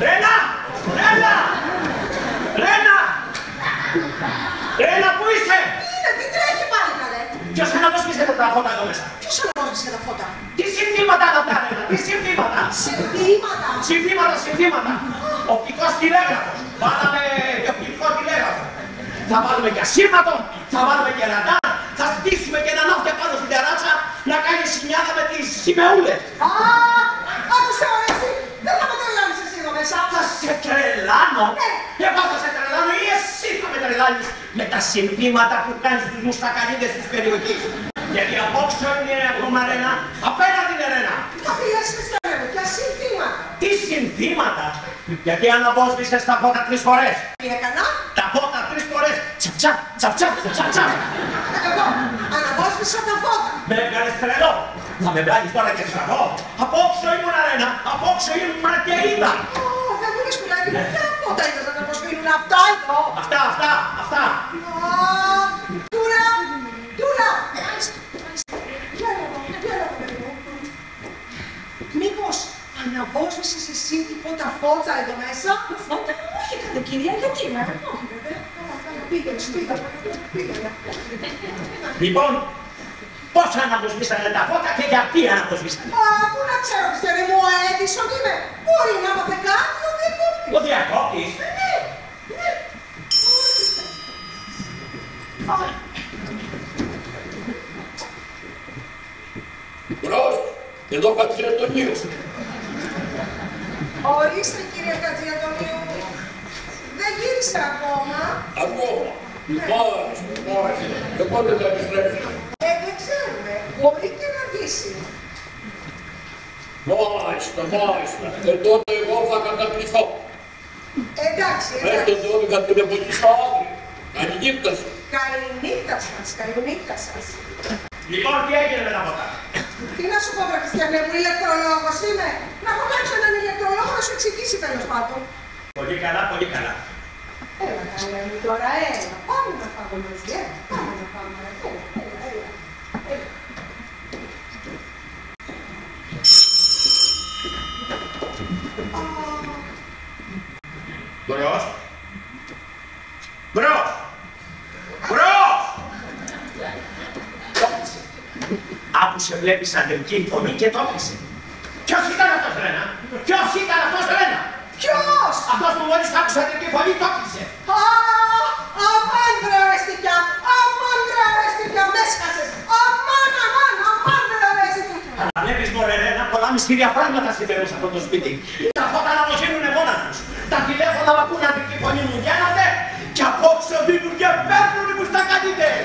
Ρένα! Ρένα! Ρένα! Ρένα, πού είσαι! Τι τρέχει πάλι, καλέ! Ποιος αναβόσβησε τα φώτα εδώ μέσα! Ποιος αναβόσβησε τα φώτα! Τι συνθήματα είναι αυτά, Ρένα! Τι συνθήματα! Συνθήματα! Οπτικός τηλέγραφος! Βάλαμε οπτικό τηλέγραφο! Θα βάλουμε και ασύρματο, θα βάλουμε και ραντάρ, θα στήσουμε και ένα ναύτια πάνω στην τεράτσα να κάνει σινιάδα με τις σημεούλες! Άκουσε Ορέστη! Δεν θα με τρελάνεις εσύ εδώ μέσα! Θα σε τρελάνω! Ναι. Εγώ θα σε τρελάνω ή εσύ θα με τρελάνεις με τα συνθήματα που κάνεις τους μουστακαρίδες της περιοχής. Γιατί απόξω είναι ακόμα Ρένα, απέναντι είναι Ρένα. Απειλές πιστεύω, ποια συνθήματα! Τι συνθήματα! Γιατί αναβόσβησες τα φώτα 3 φορές. Τι έκανα? Τα φώτα 3 φορές. Τσαπ τσαπ. Εγώ αναβόσβησα τα φώτα. Με έβγαλες τρελό. Θα με βγάλεις τώρα και στραβώ. Απόξω ήμουν Ρένα, απόξω ήμουν και είδα. Δεν μου λες πουλάκι μου, ποια φώτα είδες να αποσβήνουν αυτά εδώ. Αυτά. Τούρα. Γέλα, παιδί μου. Μήπως αναβόσβησες εσύ τίποτα φώτα εδώ μέσα? Φώτα, όχι κατοικίδια, γιατί με. Όχι βέβαια. Πήγαινε. Λοιπόν, πώς αναβοσβήσανε τα φώτα και γιατί αναβοσβήσανε. Πού να ξέρω, πιστεύει μου, ο Έντισον είμαι. Μπορεί να μάθε κάτι ο διακόπτης. Ο διακόπτης. Ναι. Μπρος, εδώ Χατζιαντονίου. Ορίστε κύριε Χατζιαντονίου. Δεν γύρισε ακόμα. Ακόμα. Μάλιστα. Και πότε θα επιστρέψει. Δεν ξέρουμε. Μπορεί και να αργήσει. Μάλιστα. Τότε εγώ θα καταπληθώ. Εντάξει. Μέχρι το 12 την εποχή αύριο. Καληνύχτα σας. Καληνύχτα σας. Λοιπόν, τι έγινε με τα φώτα. Τι να σου πω, βρε Χριστιανέ μου, ηλεκτρολόγος είμαι. Να φωνάξω έναν ηλεκτρολόγο να σου εξηγήσει τέλος πάντων. Πολύ καλά. Έλα, καλέ μου τώρα, έλα. Πάμε να πάμε μαζί, έλα. Πάμε. Έλα. Μπρος! Τόπισε. Άκουσε, βλέπεις αντρική φωνή και τόπισε. Ποιος ήταν αυτός, Ρένα? Ποιος? Αυτός που μόλις άκουσε αντρική φωνή τόπισε. Αμάν βρε Ορέστη πια, με σκάσες. Αμάν βρε Ορέστη. Αλλά βλέπεις, μωρέ Ρένα, πολλά μυστήρια πράγματα συμβαίνουν σε αυτό το σπίτι. Τα φώτα να μοσύνουνε μόνα τους. Τα τηλέφωνα που ακούν αντρική φωνή μου βγαίνονται και απόψε δίνουν και παίρνουν οι μουστακανίτες.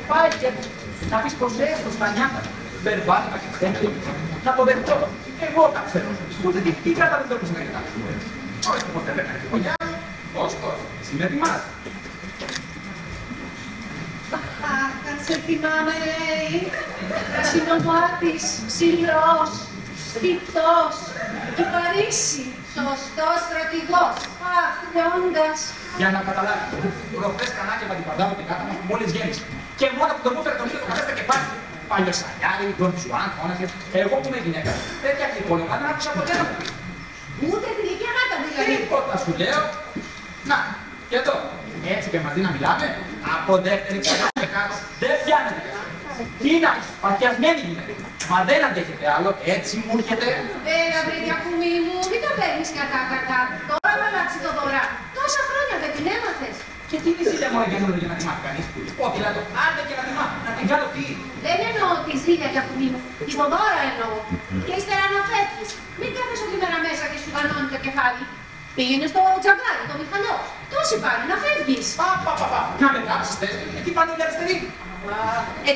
Πάει και να πεις πως έστω στα νιάτα. Μπερβάτα και τέτοια. Να το δεχτώ. Εγώ τα ξέρω. Ούτε τι κάτα δεν το πεις να κάνει. Όχι ποτέ δεν κάνει γωνιά. Όχι. Εσύ με ετοιμάζει. σε θυμάμαι, λέει, πρασινομάτης, ψηλός, σπιτός, του Παρίσι. Σωστός στρατηγός. Αχ, Λεόντας. Για να καταλάβει, προχθές κανάκια με την παντάβα την κάτω μας που μόλις γέννησε. Και μόνο που τον μου έφερε τον ήλιο καθέστα και πάλι. Παλιό Σαλιάρη, τον Ζουάν, φώναξε. Εγώ που είμαι γυναίκα. Τέτοια κλικόλογα δεν άκουσα ποτέ να μου πει. Ούτε την ηλικία να τα δηλαδή. Τίποτα σου λέω. Να, και εδώ. Έτσι και μαζί να μιλάμε. Από δεύτερη ξανά και κάτω. Δεν πιάνετε. Τι να πεις, παθιασμένη γυναίκα. Μα δεν αντέχετε άλλο, έτσι μου έρχεται. Έλα βρε διακουμή μου, μην το παίρνεις κατά. Τώρα με αλλάξει το δωρά. Τόσα χρόνια δεν την έμαθες. Και τι είναι η ζήλια μόνο για να τη μάθει κανείς. Όχι, δηλαδή, άντε και να τη μάθει, να την κάνω τι. Δεν εννοώ τη ζήλια διακουμή μου. Τη δώρα εννοώ. Και ύστερα να φεύγεις. Μην κάθεσαι όλη μέρα μέσα και σου δανώνει το κεφάλι. Πήγαινε στο τζαγκάρι, το μηχανό. Τόσοι πάνε, να φεύγεις. Πα. Να με κάψεις θες, εκεί πάνε όλοι αριστεροί.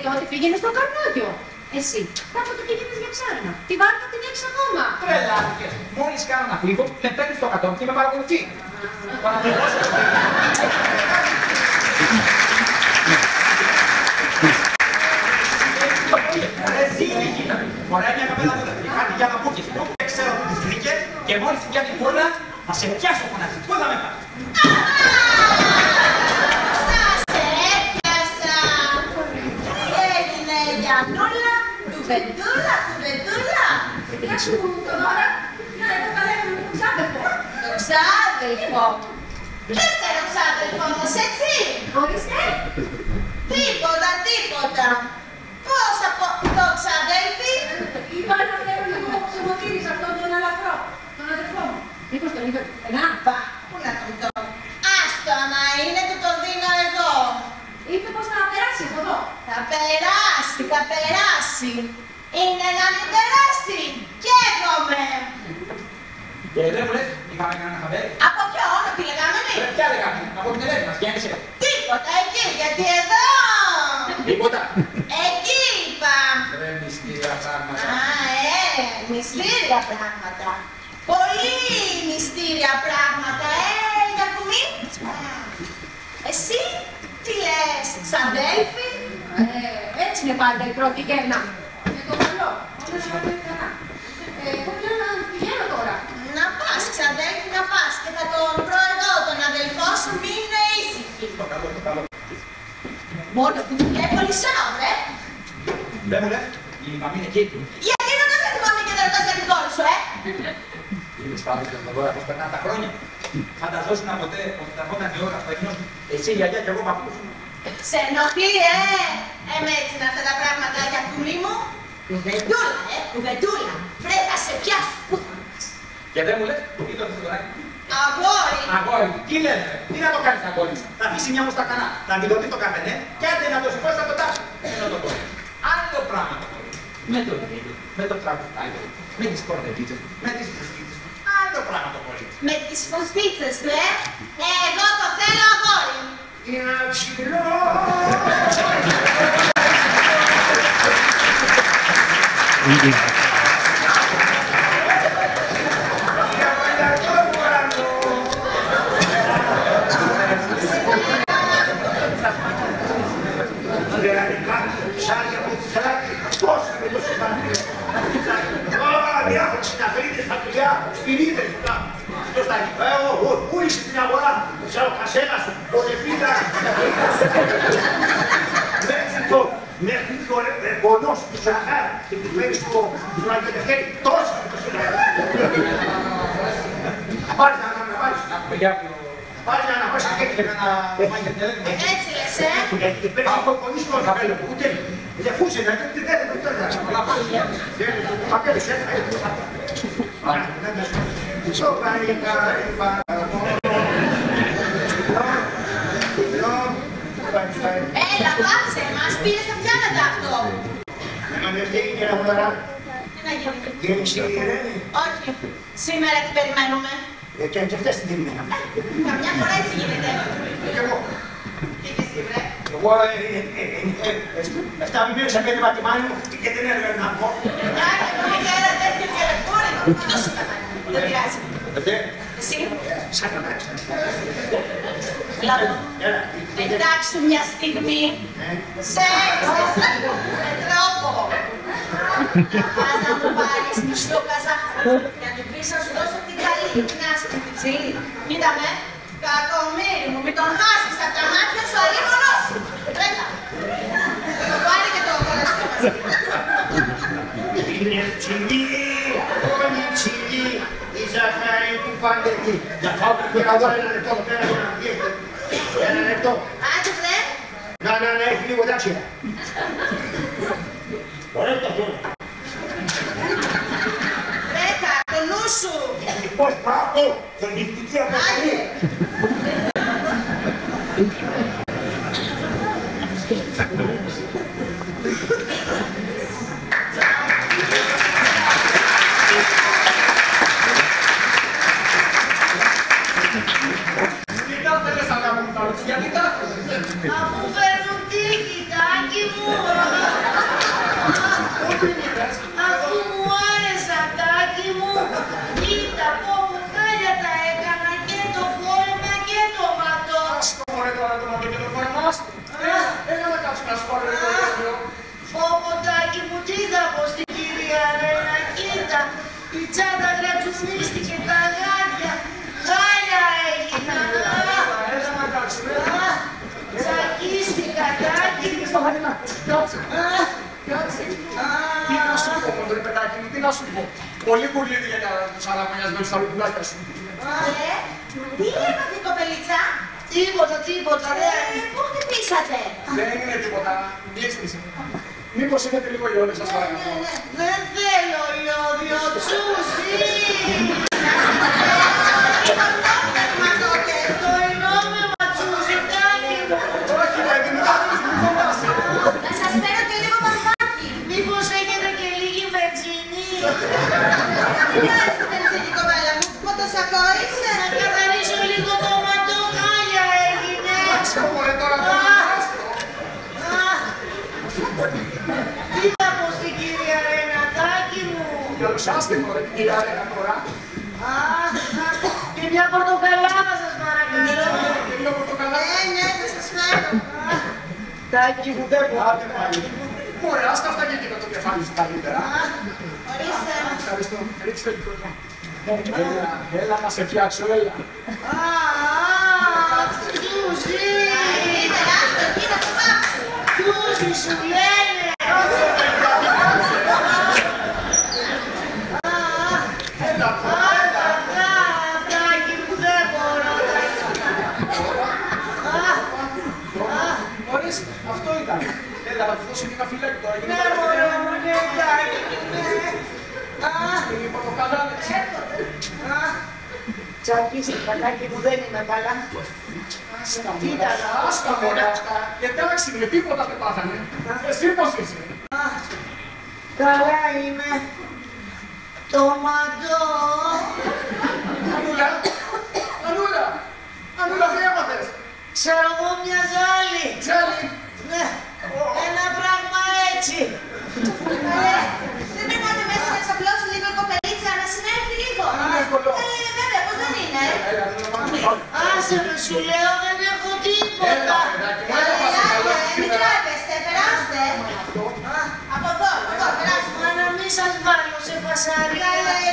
Τότε πήγαινε στο καρνάκιο. Εσύ, κάποτε πήγαινες για ψάρμα. Τη βάρκα την έχεις ακόμα. Τρελάθηκες. Μόλις κάνω να φύγω, με παίρνεις στο κατόν και με παρακολουθεί. Εσύ είναι γύνα. Ωραία μια καπέλα του και κάτι για να μπούκες. Δεν ξέρω που τις βρήκε και μόλις την πιάνει πόρνα, θα σε πιάσω φωνάζει. Πού θα με πάει. Γιαννούλα, κουβεντούλα. Γεια σου, τώρα. Να επαναλέγουμε τον ξάδελφο. Το ξάδελφο. Δεύτερο ξάδελφο όμως, έτσι. Ορίστε. Τίποτα. Πώς από το ξαδέλφι. Είπα να φέρω λίγο ψωμοτήρι αυτόν τον αλαφρό, τον αδερφό μου. Μήπως τον είπε πουθενά. Πού να τον δω. Άστο, άμα είναι του τον δίνω εγώ. Είπε πως θα περάσει από εδώ. Θα περάσει. Είναι να μην περάσει. Καίγομαι. Και δεν μου λες, είχαμε κανένα χαμπέρι. Από ποιον, τι λέγαμε εμείς. Ποια λέγαμε, από την Ελένη μας, γέννησε. Τίποτα εκεί, γιατί εδώ. Τίποτα. Εκεί είπα. Ρε μυστήρια πράγματα. Μυστήρια πράγματα. Πολύ μυστήρια πράγματα, Γιακουμή. Εσύ τι λες, ξαδέλφη. Έτσι είναι πάντα η πρώτη γέννα. Με το καλό, όλα να πάνε καλά. Εγώ λέω να πηγαίνω τώρα. Να πας, ξαδέλφη, να πας. Και θα τον βρω εγώ, τον αδελφό σου, μην είναι ήσυχη. Το καλό. Μόνο που του λέει πολύ σάω, ρε. Δεν μου λες, η μαμή είναι εκεί. Γιατί ρωτάς για τη μαμή και δεν ρωτάς για την κόρη σου, Είδες πάντα και τον δω, πώς περνάνε τα χρόνια. Φανταζόσουν ποτέ ότι θα έρχονταν η ώρα που θα γίνω εσύ η γιαγιά και εγώ παππούς. Σε ενοχλεί, με έτσι είναι αυτά τα πράγματα, Γιακουμί μου. Κουβεντούλα. Βρε, θα σε πιάσω. Και δεν μου λες, τι το φωτοράκι. Αγόρι. Τι λένε, τι να το κάνεις αγόρι. Θα αφήσει μια μουστακανά, θα αντιδοτεί το καφενέ και άντε να το σηκώσει από το τάψο. Ενώ το κορί. Άλλο πράγμα το κορί. Με το γέλιο, με το τραγουδάκι, με τις κορδελίτσες, με τις φουστίτσες. Άλλο πράγμα το κορί. Με τις φουστίτσες του, εγώ το θέλω αγόρι. Είναι ψηλό. Ψάρια από τη θράκη, πόσα με το σημαντικό. Διάφορες συναφρίτες, τα πουλιά, σπυρίδες, ποιος τα έχει. Πού είσαι στην αγορά, ξέρω κασένας, πονεπίδα. Μέχρι το πονός του Σαχάρ και του φέρεις του Αγγελευτέρη, τόσα με το σημαντικό. Πάρεις να πάρεις. Πάρεις να πάρεις και να μάγει την Ελένη. Έτσι λες, Γιατί πρέπει να κοκκονείς τον καπέλο που ούτε δεν φούσε να κάνει δεν είναι το τέλος. Πακέλος, έλα, πάψε, μας πήρε στα αυτιά μετά αυτό. Να με φταίει και να φορά. Τι να γίνει. Γέννησε η Ελένη. Όχι, σήμερα την περιμένουμε. Και αυτές την περιμένω. Καμιά φορά έτσι γίνεται. Και εγώ. Τι και εσύ, βρε. Εγώ 7 μήνες απέτρεπα τη μάνα μου και δεν έλεγα να πω. Κάνε, μου είχε ένα τέτοιο κερακούρινο. Αυτό σου τα μάνα. Δεν πειράζει. Εσύ. Σαν να μάθεις. Εντάξει μια στιγμή, ξέρεις εσύ, με τρόπο. Πας να μου πάρεις μισό καζάχο για να του πεις να σου δώσω την καλή, την άσχημη, την ψηλή. Κοίτα με, κακομοίρι μου, μην τον χάσεις από τα μάτια σου αλίμονος. Τρέχα. Θα το πάρει και το κολλαστό μαζί. Είναι ψηλή, είναι ψηλή, η ζαχαρή του παντελή. Για πάω και εδώ ένα λεπτό, πέρα από να βγείτε. Ένα λεπτό. Άντε βρε. Να έχει λίγο τάξια. Ωραία το αυτό. Βρέκα, το νου σου. Πώς πάω, τον νυχτική αποκαλή. Αφού φέρνουν τύχη, Τάκη μου. Αφού μου άρεσα, Τάκη μου. Κοίτα πω που χάλια τα έκανα και το φόρεμα και το ματό. Άστο μωρέ τώρα το ματό και το φόρεμα, άστο. Έλα να κάτσουμε να σου πάρω το ίδιο. Πω Τάκη μου, τι θα πω στην κυρία Ρένα, κοίτα. Η τσάντα γρατσουφίστηκε τα γάτια. Χάλια έγινα. Έλα να κάτσουμε. Τσακίστηκα, Τάκη μου. Κάτσε. Κάτσε. Τι να σου πω, μοντρέ παιδάκι μου, τι να σου πω. Πολύ κουρλίδι για τους αραβωνιασμένους στα λουκουλάκια σου. Τι έπαθε η κοπελίτσα? Τίποτα, ρε. Πού χτυπήσατε? Δεν είναι τίποτα. Γλίστησε. Μήπως έχετε λίγο ιόδιο σας παρακαλώ. Δεν θέλω ιόδιο, τσούσι. Το ενόμεμα τσούσι, Τάκη μου. Όχι, παιδί μου, μην φοβάσαι. Να σας φέρω και λίγο παρμάκι. Μήπως έχετε και λίγη βενζίνη? Τι κάνεις την βενζίνη, κοπέλα μου? Μοτοσακόησε? Να καθαρίσω λίγο το ματό, χάλια έγινε. Άστο μωρέ τώρα το Τι θα πω στην κυρία Ρενατάκη μου? Καλωσάστε μωρέ την κυρία Ρένα τώρα. Και μια πορτοκαλάδα σας παρακαλώ. Και λίγο πορτοκαλάδα. Ναι, θα σας φέρω. Τάκη μου δεν μπορώ. Άντε πάλι. Μωρέ, άστα αυτά και εκεί με το κεφάλι σου καλύτερα. Ορίστε. Ευχαριστώ. Ρίξτε λίγο εδώ. Έλα να σε φτιάξω, έλα. Τσούζι. Κοίτα το πάψου. Τσούζι σου λένε. Τάκη μου δεν μπορώ. Ορίστε, αυτό ήταν. Έλα, θα του δώσω και ένα φιλάκι τώρα. Ναι, μωρό μου, ναι, Τάκη μου, ναι. Λίγοι πορτοκαλάδες. Τσακίστηκα, Τάκη μου, δεν είμαι καλά. Άστα μωρέ αυτά. Εντάξει, με τίποτα δεν πάθανε. Εσύ πώς είσαι? Καλά είμαι. Το μαντό. Ανούλα, τι έπαθες? Ξέρω εγώ μια ζάλη. Ζάλη. Ναι, ένα πράγμα έτσι. Δεν περνάτε μέσα να ξαπλώσει λίγο η κοπελίτσα, να συνέλθει λίγο. Είναι εύκολο. Βέβαια, πώς δεν είναι. Έλα, δεν το Άσε με, σου λέω, δεν έχω τίποτα. Μην τρέπεστε, περάστε. Από εδώ, περάστε. Μα να μην σας βάλω σε φασαρία.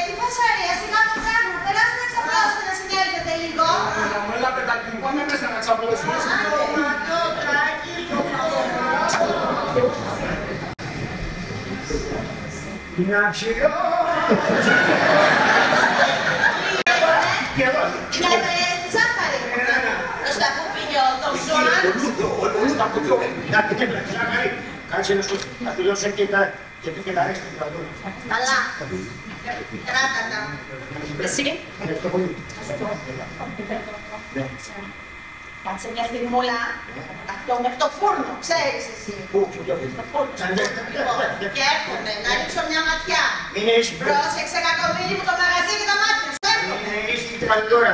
Τι φασαρία, σιγά το πράγμα. Περάστε να ξαπλώσετε, να συνέλθετε λίγο. Έλα, παιδάκι μου, πάμε μέσα να ξαπλώσουμε. Το ματωτάκι, το ματωτάκι. Να ψηλώ. Και εδώ. Στη ζάχαρη. Το στακουπινιό, το ψωάν. Κάτσε να του δώσω και τα ρέστα του παντού. Καλά. Κράτα τα. Εσύ. Ευχαριστώ πολύ. Κάτσε μια στιγμούλα. Αυτό μέχρι το φούρνο, ξέρεις εσύ. Πού, Το φούρνο. Και έρχονται, να ρίξω μια ματιά. μην είσαι. Πρόσεξε, κακομοίρη μου, το μαγαζί και τα μάτια σου. Έρχονται. Μην είσαι τι πάνε τώρα.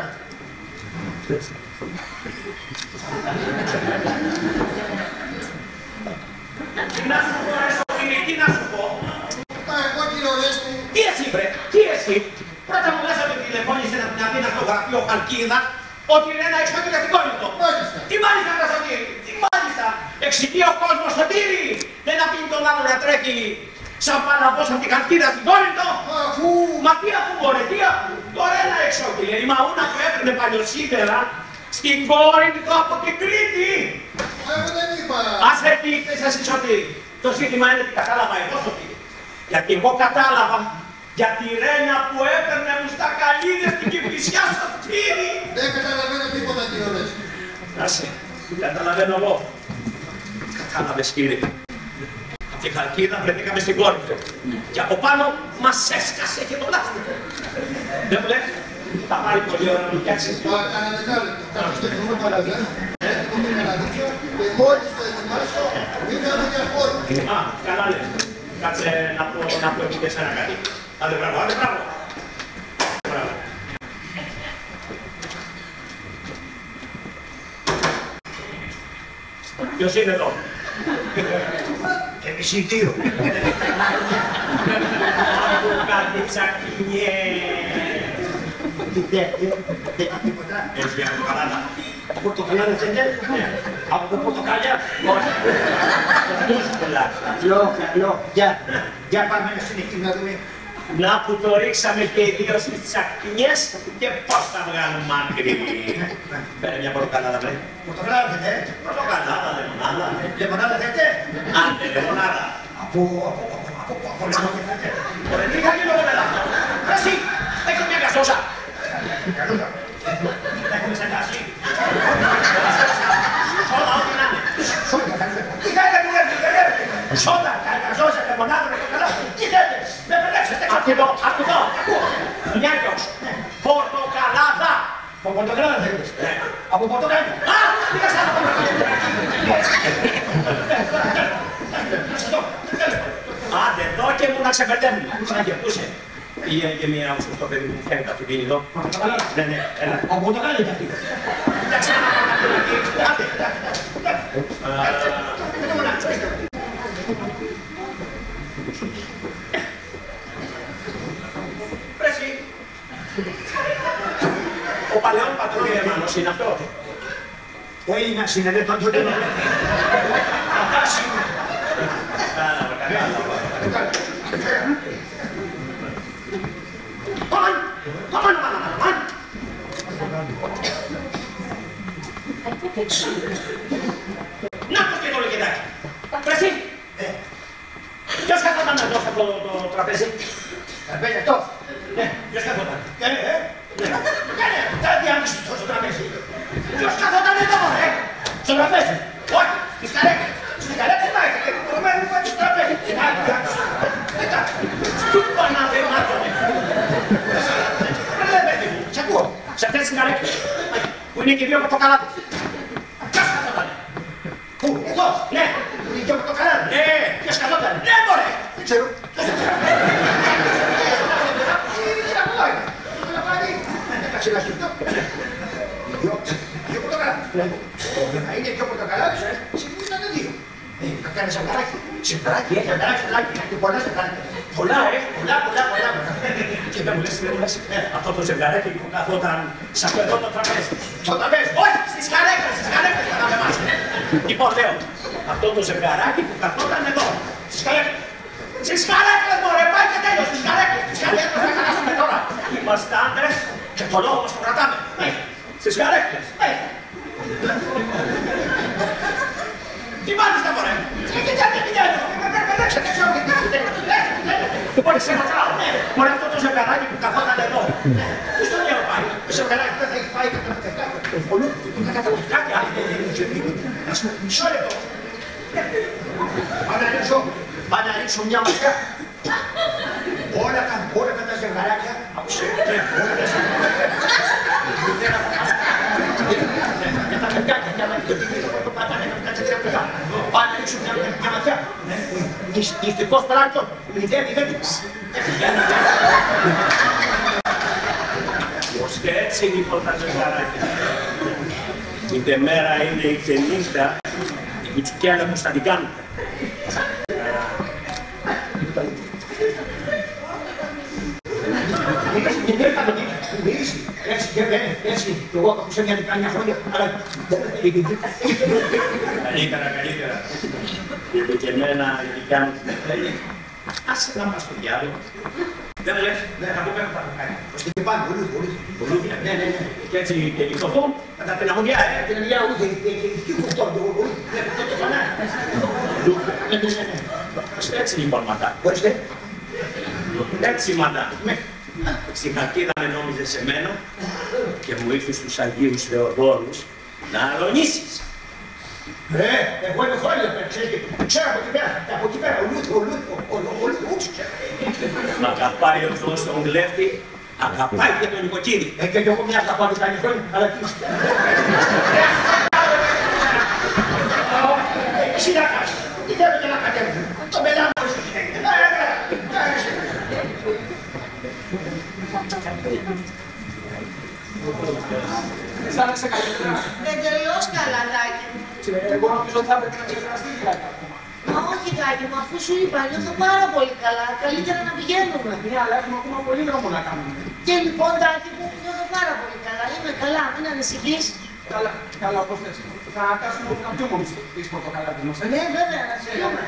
Τι να σου πω, ρε Σοφίνη, τι να σου πω. Εγώ κύριο Ρέστη. Τι εσύ, βρε, τι εσύ. Πρώτα μου λες ότι τηλεφώνησε να πει στο γραφείο Χαλκίδα ότι η Ρένα έχει το τηλεφωνικό. Μάλιστα. Εξηγεί ο κόσμος Σωτήρη. Δεν αφήνει τον άλλο να τρέχει σαν παλαβός από την καρκίδα στην κόρη του. Αφού... Μα τι αφού μωρέ, τι αφού. Τώρα ένα εξώκυλε. Η μαούνα που έπαιρνε παλιοσίδερα στην κόρη του από την Κρήτη. Εγώ δεν είπα. Άσε τι είπες εσύ Σωτήρη. Το ζήτημα είναι τι κατάλαβα εγώ Σωτήρη. Γιατί εγώ κατάλαβα για τη ρένια που έπαιρνε μου στα καλύδια στην Κηφισιά Σωτήρη. Δεν καταλαβαίνω τίποτα κύριε Ρέστη. Άσε, καταλαβαίνω εγώ. Κατάλαβες κύριε. Από τη Χαλκίδα βρεθήκαμε στην κόρη του. Και από πάνω μας έσκασε και το λάστιχο. Δεν μου λες, θα πάρει πολύ ώρα να μου φτιάξεις. Κάνα δεκάλεπτο. Κάποιος τεχνούμε παραδέ. Έχουμε να δείξω και μόλις το ετοιμάσω είναι ένα διαφόρο. Α, καλά λες. Κάτσε να πω εκεί και σένα κάτι. Άντε μπράβο, άντε μπράβο. Μπράβο. Ποιος είναι εδώ? Εμείς οι δύο. Από κάτι τσακινιές. Τι τέτοιο, δεν είναι τίποτα. Έχεις μια πορτοκαλάδα? Πορτοκαλιά δεν θέλετε. Από πορτοκαλιά? Όχι. Τους τουλάχιστον. Καλό. Για πάμε να συνεχίσουμε να δούμε. Να που το ρίξαμε και οι δύο στις τσακινιές και πώς θα βγάλουμε άκρη. Φέρε μια πορτοκαλάδα βρε. Πορτοκαλιά θέλετε. Πορτοκαλάδα, λεμονάδα. Λεμονάδα θέλετε. Άντε, λεμονάδα. Από λεμονάδα θέλετε. Ωραία, τι θα γίνω εγώ μετά αυτό. Εσύ, έχεις μια κασόσα. Καλούτα. Έχουμε σε κασί. Σόδα, ό,τι να είναι. Τι θέλετε, τι θέλετε. Σόδα, κασόσα, λεμονάδα, πορτοκαλάδα. Τι θέλετε. Με μπερδέψετε. Ακούω. Νιάκιος. Πορτοκαλάδα. Από πορτοκαλιά θέλετε. Από πορτοκαλιά. Α, πήγα σαν άντε εδώ και μου να ξεπερδεύουν. Σαν και πούσε. Πήγαινε και μία όσο στο παιδί μου φτιάχνει το αυτοκίνητο. Ναι, έλα. Από πορτοκαλιά είναι αυτή. Εντάξει, άντε. Πρέσι. Ο παλαιόν πατρόν Γερμανός είναι αυτός. Έλληνας είναι, δεν τον τζοτέλο. Αντάσι. Να το και το λογιδάκι. Πρέσι. Ποιος καθόταν εδώ από το τραπέζι? Τραπέζι αυτό. Ναι, ποιος καθόταν? Τα διάμεση στο τραπέζι. Ποιος καθόταν εδώ, στο τραπέζι? Όχι, στις καρέκλες. Στις καρέκλες πάει και προμένουν πάει στο τραπέζι. Του Παναδημάτωνε. Ρε παιδί μου, σ' ακούω. Σε αυτές τις καρέκλες που είναι και δύο πορτοκαλάδες. Ποιος καθόταν? Πού, εδώ. Ναι, Είναι και πορτοκαλιά. ναι, ποιος καθόταν? Ναι, μωρέ. Δεν ξέρω. Εντάξει, να σκεφτώ. Δύο πορτοκαλάδες. Να είναι δύο πορτοκαλάδες, σημαίνει ήταν δύο. Θα κάνεις σανταράκι. Σεντράκι, σεντράκι. Και πολλά σανταράκια. Πολλά, Πολλά. Και δεν μου λες, αυτό το ζευγαράκι που καθόταν σε αυτό εδώ το τραπέζι. Στο τραπέζι. Όχι, στις καρέκλες θα με μάθει. Λοιπόν, λέω, αυτό το ζευγαράκι που καθόταν εδώ, στις καρέκλες. Στις καρέκλες, μωρέ, πάει και τέλος, στις καρέκλες. Στις καρέκλες θα χαλάσουμε τώρα. Είμαστε άντρες και το λόγο μας το κρατάμε. Στις καρέκλες. Τι μάλιστα, μωρέ. Τι πηγαίνω. Λοιπόν, εσύ να τράω, ναι. Μωρέ, αυτό το ζευγαράκι που καθόταν εδώ. Πού στον νέο πάει. Το σεβγαράκι δεν θα έχει πάει κατά τα τεφτάκια. Είναι καταπληκτικά, άλλη δεν είναι. Μισό λεπτό. Πάω να ρίξω μια ματιά. Όλα τα ζευγαράκια ξέρετε, όλα τα ζευγαράκια. Για τα παιδιά, για το πατάνε να κάτσε τρία παιδιά. Πάω να ρίξω μια ματιά. Νηστικός πράκτορ, 0-0. Πως και έτσι λοιπόν τα ζευγαράκια. Είτε μέρα είναι είτε νύχτα, η κουτσουκιάλα μου θα την κάνουν. Έτσι, εγώ έχω σε μια χρόνια, αλλά δεν Καλύτερα. Γιατί και εμένα η δικιά μου την θέλει. Άσε να μας στο διάλογο. Δεν μου λες, θα πω πέρα τα κοκκάρια. Ώστε και πάνω, πολύ. Ναι. Και έτσι και λιχτωθώ, με τα πεναγωγιά, Την αγιά ούτε, και κουφτό, πολύ. το φανάρι. Έτσι λοιπόν, μαντά. Ορίστε. Έτσι, μαντά. Στην χαρτίδα με νόμιζε σε μένα και μου ήρθε στους Αγίους Θεοδόρους να αλωνίσεις. Εγώ είμαι χρόνια πέρα, ξέρω από εκεί πέρα, ο Λούτς, ξέρω. Μα αγαπάει ο Θεός τον κλέφτη, αγαπάει και τον νοικοκύρη. Και εγώ μια αγαπάω τους κάνει χρόνια, αλλά τι. Εσύ να κάνεις, τι θέλω και να κατέβει, το πελάμε όλες το συνέχεια. Αισθάνεσαι καλύτερα? Εντελώς καλά, Τάκη μου. Εγώ νομίζω ότι θα έπρεπε να ξεπεραστεί κάτι ακόμα. Μα όχι, Τάκη μου, αφού σου είπα, νιώθω πάρα πολύ καλά. Καλύτερα να πηγαίνουμε. Ναι, αλλά έχουμε ακόμα πολύ δρόμο να κάνουμε. Και λοιπόν, Τάκη μου, νιώθω πάρα πολύ καλά. Είμαι καλά, μην ανησυχείς. Καλά, όπως θες. Θα κάτσουμε να πιούμε όμως τις πορτοκαλάδες μας. Ναι, βέβαια, να σε πιούμε.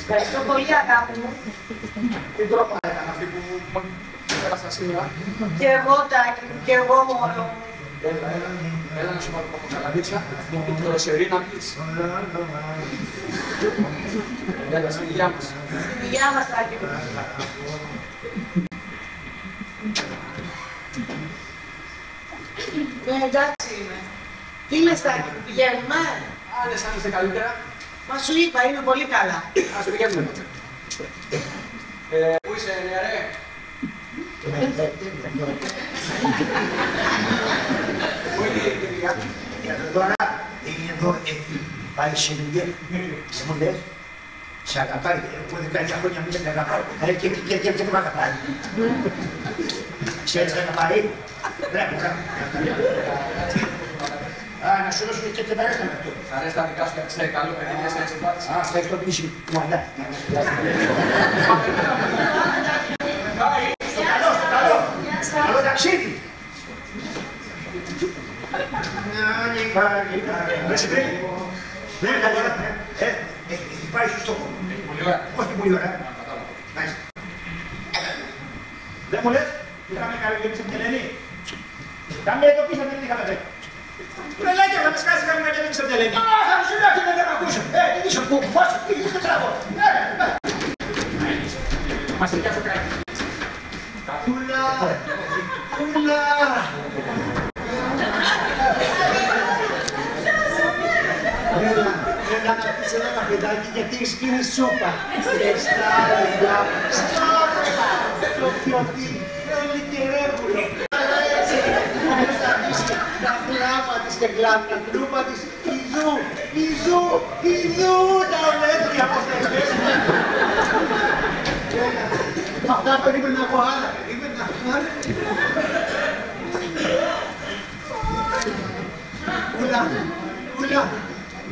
Ευχαριστώ πολύ, αγάπη μου. Τι τρόπο έκανα αυτή που μου πέρασα σήμερα. Και εγώ, Τάκη μου, και εγώ μόνο. Έλα να σου πάρω πορτοκαλαδίτσα. Το σερί να πεις. Έλα, στην υγειά μας. Στην υγειά μας, Τάκη μου. Ναι, εντάξει είμαι. Τι λες, Τάκη μου, πηγαίνουμε? Αν αισθάνεσαι καλύτερα, Μα σου είπα, είμαι πολύ καλά. ας πηγαίνουμε. Πού είσαι, νεαρέ? Πού είναι η κυρία? Τώρα είναι εδώ, πάει σε δουλειά. Σε μου λες, σε αγαπάει, που 10 χρόνια μην σε αγαπάει. Και που αγαπάει. Ξέρεις να αγαπάει. Μπράβο. Να σου δώσω και τεταρέστα με αυτό. Θα αρέσει τα δικά σου και ξέρει καλό παιδί για να εξεπάτησε. Θα έχει το πίσω μου, αλλά. Στο καλό. Καλό ταξίδι. Δεν σε τρέχει. Ναι, καλή ώρα. Πάει στο στόχο. Πολύ ωραία. Όχι πολύ ωραία. Δεν μου λες, είχαμε καλή στην Ελένη. Κάμε εδώ πίσω, δεν είχαμε δέκα. Τρελάκια, θα με σκάσει καμία και δεν ξέρω τι λένε. Θα μου σου λέω και δεν με ακούσω. Τι είσαι που φάσου, τι είσαι τραβό. Μας ταιριάζει ο κάτι. Κούλα, κούλα. Έλα να πεις ένα καφεδάκι γιατί έχεις γίνει σούπα. Και στα άλλα, στα άλλα, το πιωτή, θέλει και ρεύουλο. Έτσι, θα πεις τα χλάμα της και τα κλούπα της. Ιδού, τα ολέτρια από αυτές. Αυτά περίμενα από άλλα,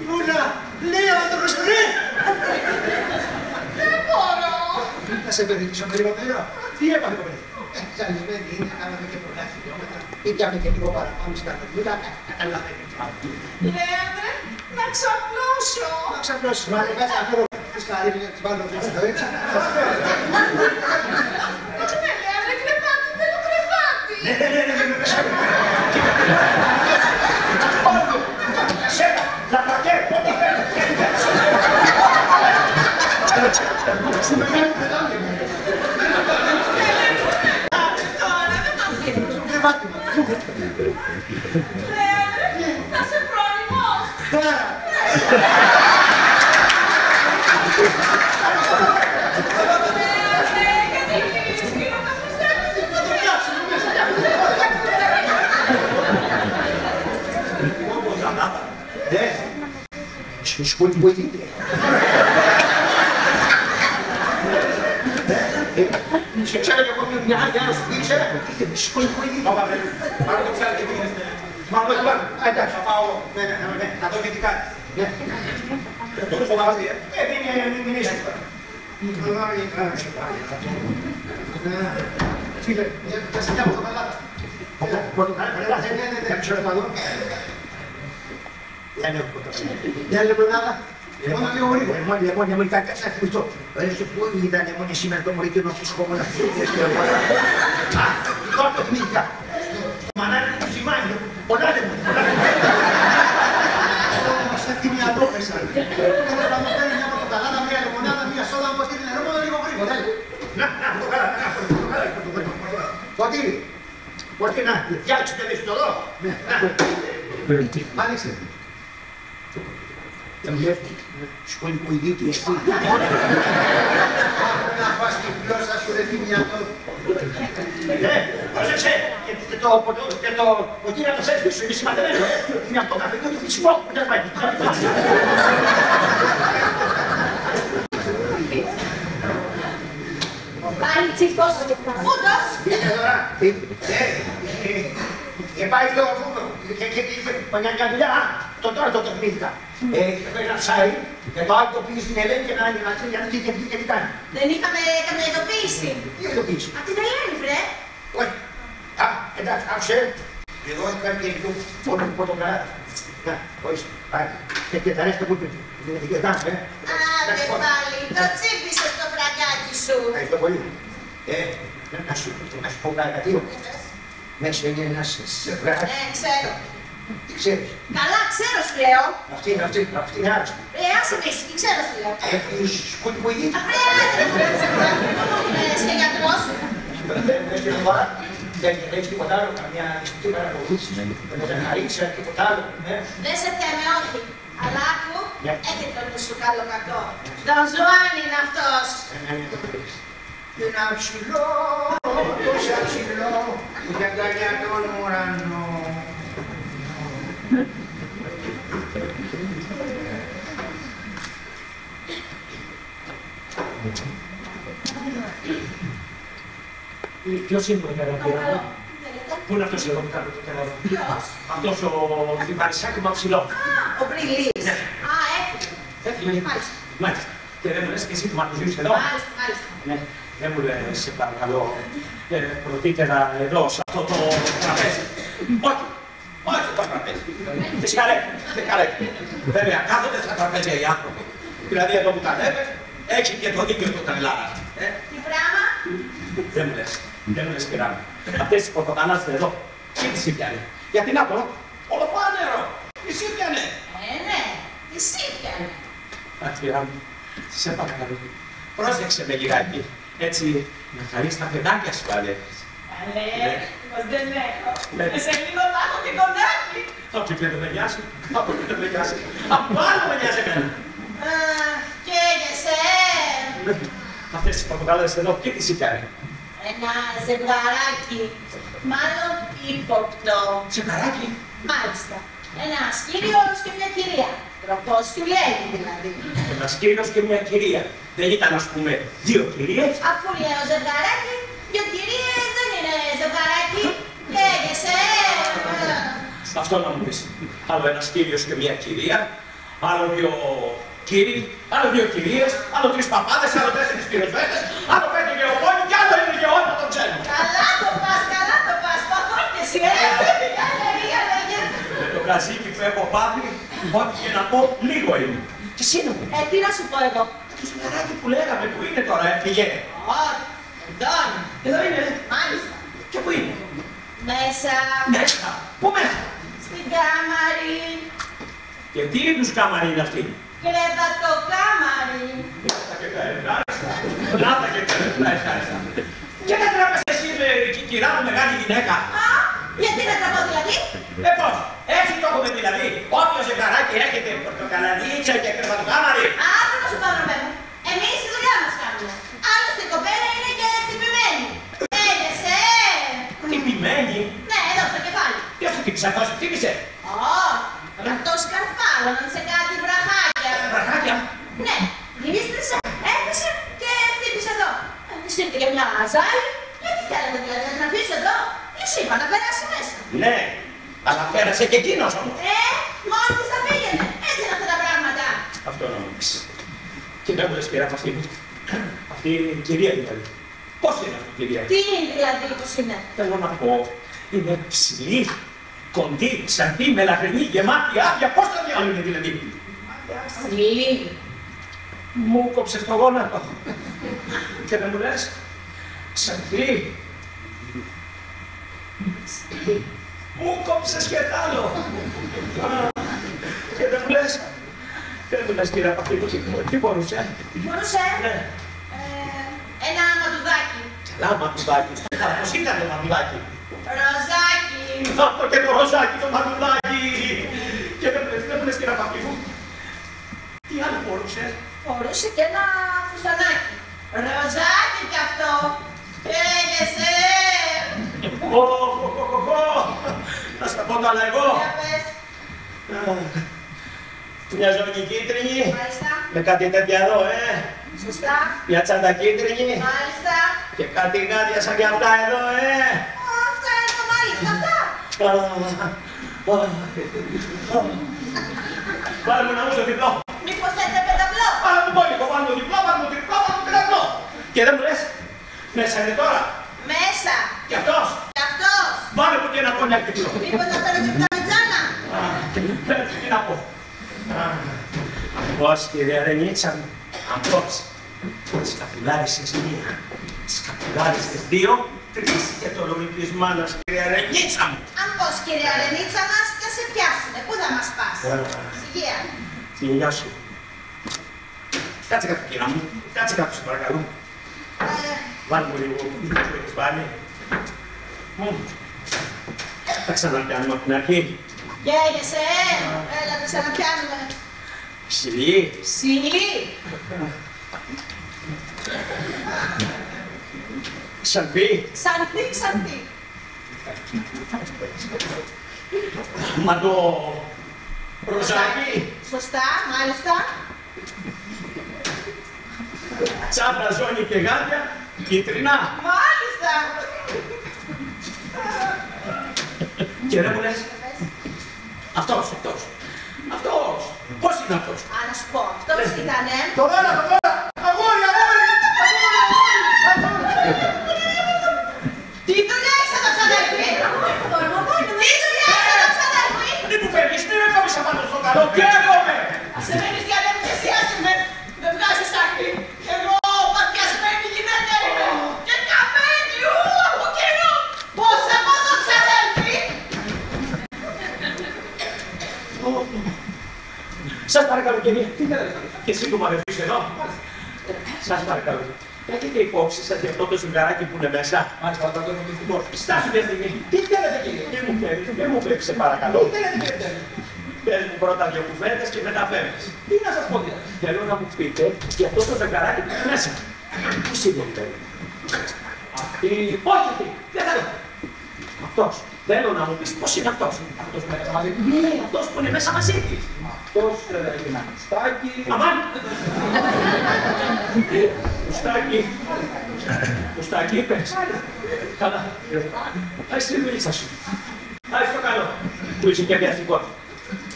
Κούλα, Λέονδρος, ναι! Δεν μπορώ. Θα σε περιορίσω με λίγο νερό. Τι έπαθε το παιδί? Ζαλισμένη είναι, κάναμε και πολλά χιλιόμετρα. Ήπιαμε και λίγο παραπάνω στα κοντούλα, καταλαβαίνει. Λέανδρε, να ξαπλώσω. Να ξαπλώσεις, μα δεν κάτσε να φέρω τις καρύμια, τις βάλω εδώ έτσι. Ναι, Λέανδρε, κρεβάτι, θέλω κρεβάτι. Ναι, Σένα, λαπακέ, ό,τι θέλεις. Στην μεγάλη πετάλη. Τώρα δεν μ' αφήνεις. Στο κρεβάτι μου. Λέανδρε, θα είσαι πρόνιμος. Σκόλη βοηθείτε. Σε ξέρω και εγώ μια άλλη σου πει, ξέρω. Σκόλη βοηθείτε. Πάρε το ψάρι και πήγαινε. Μάλλον όχι πάνω. Εντάξει. Θα πάω, να δω γιατί κάνει. Το φοβάσαι, Μην είσαι. Φίλε, θα σε μια από το καλά. Πορτοκαλάδα, ναι, μισό λεπτό εδώ. Δεν έχω πορτοκαλάδα. Μια λεμονάδα. Μόνο λίγο γρήγορα. Λεμόνια μου ήταν κάτσα χτυπητό. Πού είδα λεμόνια σήμερα το μωρίκιο να φύσω κόμμα να φύγει. Τώρα το θυμήθηκα. Στο μανάρι του ζυμάνι. Πολλά λεμόνια. Σαν τη μια τόπεσα. Τώρα θα μου φέρει μια πορτοκαλάδα, μια λεμονάδα, μια σόδα, μου στείλει νερό, μόνο λίγο γρήγορα. Να, Φωτήρι. Φωτήρι, να, φτιάξε παιδί σου το δω. Άνοιξε. Δεν μου λέφτει. Σκόνη που ειδίκη εσύ. Να πας την γλώσσα σου ρε θυμιατό. Πρόσεξε. Και το ποτήρι το σέλφι σου είναι σημαντεμένο. Είναι αυτό το καφενείο του φυσικού. Δεν πάει. Πάλι τσίφος, φούντος. Είναι τώρα. Και πάει στο φούρνο. Και είπε μια δουλειά. Τώρα το θυμήθηκα. Πρέπει να ψάρει και το άλλο το πήγε στην Ελένη και να γιατί και τι κάνει. Δεν είχαμε καμία ειδοποίηση. Τι ειδοποίηση. Απ' την Ελένη, βρε. Όχι. Α, εντάξει, άκουσε. Εδώ έχει κάνει και λίγο φόνο του πορτοκαλάδα. Να, ορίστε, πάρε. Και τα ρέστα που είπε. Είναι δικαιωτάς, Άντε πάλι, το τσίπησε στο φραγκάκι σου. Ευχαριστώ πολύ. Να σου πω κάτι. Μέσα είναι ένας σεφράκι. Ξέρω. Τι ξέρεις. Καλά, ξέρω σου λέω. Αυτή είναι άρρωστη. Άσε με εσύ, ξέρω σου λέω. Έχεις κουτιμποειδή. Είσαι γιατρός. Δεν έχεις τίποτα άλλο, καμιά ιστική παρακολούθηση. Δεν χαρίξα τίποτα άλλο. Δεν σε θέμε, όχι. Αλλά άκου, έχει το νου σου καλό κακό. Τον Ζωάννη είναι αυτός. Είναι αψηλό, τόσο αψηλό, που και αγκαλιά τον ουρανό. Ποιος είναι το κεράκι? Πού είναι αυτός εδώ που κάνει το κεράκι? Ποιος? Αυτός ο Δημαρισάκη Μαψιλό. Ο Πριλής. Α, έφυγε. Μάλιστα. Και δεν μου λες και εσύ του Μαρκουζίου εδώ? Μάλιστα. Ναι. Δεν μου λες, σε παρακαλώ, πρωτήτερα εδώ, σε αυτό το τραπέζι. Όχι. Όχι το τραπέζι. Φυσικαρέκι. Βέβαια, κάθονται στα τραπέζια οι άνθρωποι. Δηλαδή εδώ που τα λέμε, έχει και το δίκαιο του τρελάρα. Τι πράγμα? Δεν μου λες κυρία μου. Αυτές τις πορτοκαλάδες εδώ, τι τις ήπιανε? Γιατί να πω, όλο πάνω νερό. Τις ήπιανε. Ναι, τις ήπιανε. Κυρία μου, σε παρακαλώ. Πρόσεξε με λιγάκι. Έτσι, να χαρείς τα παιδάκια σου, καλέ. Καλέ, πως δεν έχω. Σε λίγο θα έχω και κοντάκι. Από την παιδελιά σου, από την παιδελιά σου. Από άλλο με νοιάζει εμένα. Καίγεσαι. Αυτές τις πορτοκαλάδες εδώ, τι τις ήπιανε? Ένα ζευγαράκι, μάλλον ύποπτο. Ζευγαράκι? Μάλιστα. Ένας κύριος και μια κυρία. Τροπός του λέει δηλαδή. Ένας κύριος και μια κυρία. Δεν ήταν, ας πούμε, δύο κυρίες? Αφού λέω ζευγαράκι, δύο κυρίες δεν είναι ζευγαράκι. Καίγεσαι. Αυτό να μου πεις. Άλλο ένας κύριος και μια κυρία, άλλο δύο κύριοι, άλλο δύο κυρίες, άλλο τρεις παπάδες, άλλο τέσσερις πυροσβέστες, άλλο πέντε γεωπόνοι και άλλο είναι γεώνα των ξένων. Καλά το πας, παθόκεσαι, Με το κρασίκι που έχω πάθει, ό,τι και να πω, λίγο είναι. Και εσύ είναι μου. Τι να σου πω εγώ. Το ζευγαράκι που λέγαμε, που είναι τώρα, έφυγε. Όχι, εδώ είναι. Εδώ είναι. Μάλιστα. Και πού είναι? Μέσα. Μέσα. Πού μέσα? Στην κάμαρη. Και τι είδους κάμαρη είναι αυτή? Κρεβατοκάμαρη. Πλάτα και ευχάριστα. Και δεν τρέπεσαι εσύ με κυρά μου μεγάλη γυναίκα? Α, γιατί να τραβώ δηλαδή? Πώς, έτσι το έχουμε δηλαδή. Όποιο ζευγαράκι έρχεται πορτοκαλαδίτσα και κρεβατοκάμαρη. Α, δεν θα σου πω νομέ μου. Εμείς τη δουλειά μας κάνουμε. Άλλωστε η κοπέλα είναι και τυπημένη. Έγεσαι. Τυπημένη? Ναι, εδώ στο κεφάλι. Ποιος σου τύπησε αυτός, τύπησε? Αυτό σκαρφάλωναν σε κάτι βραχάκια. Βραχάκια? Ναι, γυρίστησε, έπεσε και χτύπησε εδώ. Της ήρθε και μια ζάλη. Γιατί θέλετε δηλαδή να την αφήσω εδώ? Της είπα να περάσει μέσα. Ναι, αλλά πέρασε και εκείνος όμως. Μόνη της θα πήγαινε. Έτσι είναι αυτά τα πράγματα. Αυτό να μου πεις. Και δεν μου λες πειρά αυτή. Αυτή η κυρία δηλαδή. Πώς είναι αυτή η κυρία? Τι είναι δηλαδή, πώς είναι? Θέλω να πω, Είναι ψηλή, κοντή, ξανθή, μελαχρινή, γεμάτη, άδεια. Πώς το διάλογο είναι δηλαδή. Ψηλή. Μου κόψες το γόνατο. Και δεν μου λες, ξανθή. Μου κόψες και τ' άλλο. Και δεν μου λες, κύριε Παπίλου, τι μπορούσε. Μπορούσε. Ναι. Ένα μαντουδάκι. Καλά, μαντουδάκι. Πώς ήταν το μαντουδάκι. Ροζάκι. Αυτό και το ροζάκι, το μαντουδάκι. Και δεν μου λες, κύριε Παπίλου, τι άλλο μπορούσε. Μπορούσε και ένα φουστανάκι. Ροζάκι κι αυτό. Έγεσαι. Να στα πω καλά εγώ. Για πες. Μια ζώνη κίτρινη. Μάλιστα. Με κάτι τέτοια εδώ, Σωστά. Μια τσάντα κίτρινη. Μάλιστα. Και κάτι γάντια σαν κι αυτά εδώ, Αυτά εδώ μάλιστα, αυτά. Βάλε μου να μου στο διπλό. Μήπως θέλετε πενταπλό. Βάλε μου πόλικο, βάλε μου διπλό, βάλε μου τριπλό, βάλε μου πενταπλό. Και δεν μου λες, μέσα είναι τώρα. Μέσα. Και αυτός. Κι αυτός. Βάλε μου και ένα κόνιακ διπλό. Μήπως να φέρω και πιταμιτζάνα. Τι να πω. Πώς, κυρία Ρενίτσα μου, πώς. Σκαπουλάρισες μία, σκαπουλάρισες δύο, τρεις και το λουλί της μάνας, κυρία Ρενίτσα μου. Αν πως, κυρία Ρενίτσα μας, θα σε πιάσουνε. Πού θα μας πας. Υγεία. Στην υγεία σου. Κάτσε κάτω, κυρία μου. Κάτσε κάτω, σε παρακαλώ. Βάλε μου λίγο που έχεις βάλει. Θα ξαναπιάνουμε από την αρχή. Γέγεσαι, έλα τα ξαναπιάνουμε. Ψηλή. Ψηλή. Ξανθή. Ξανθή, ξανθή. Μα το ροζάκι. Σωστά, μάλιστα. Τσάντα, ζώνη και γάντια. Κίτρινα. Μάλιστα. Και δεν μου λες. Αυτός. Πώς είναι αυτός. Α, να σου πω, αυτός ήτανε. Το δώρο, αγόρι. Τι δουλειά έχεις εδώ, ξαδέρφη. Τι δουλειά έχεις εδώ, ξαδέρφη. Τι μου φεύγεις, μη με κόβεις απάνω στο καλό. Τι έκομαι. Σε μένεις για να και εσύ άσχημες. Δεν βγάζεις άκρη. Εγώ παθιασμένη γυναίκα είμαι. Και καμένη, από καιρό. Πώς από εδώ, ξαδέρφη. Σας παρακαλώ, κυρία. Τι θέλετε. Και εσύ που μ' αδερφείς εδώ. Σας παρακαλώ. Έχετε υπόψη σας για αυτό το ζυγαράκι που είναι μέσα. Μάλιστα, θα το δούμε την πόρτα. Στάσου μια στιγμή. Τι θέλετε, κύριε. Δεν μου φεύγεις, σε παρακαλώ. Τι θέλετε, κύριε. Πες μου πρώτα δύο κουβέντες και μετά φεύγεις. Τι να σας πω, δηλαδή. Θέλω να μου πείτε για αυτό το ζυγαράκι που είναι μέσα. Πώς είναι, δηλαδή. Αυτή. Όχι, δεν θέλω. Αυτός. Θέλω να μου πεις πώς είναι αυτός. Αυτός που είναι μαζί. Ναι, αυτός που είναι μέσα μαζί της. Αυτός έχει ένα στάκι. Αμάν! Μουστάκι είπες. Καλά. Ας τη μίλησα σου. Ας το κάνω. Που είσαι και βιαστικό.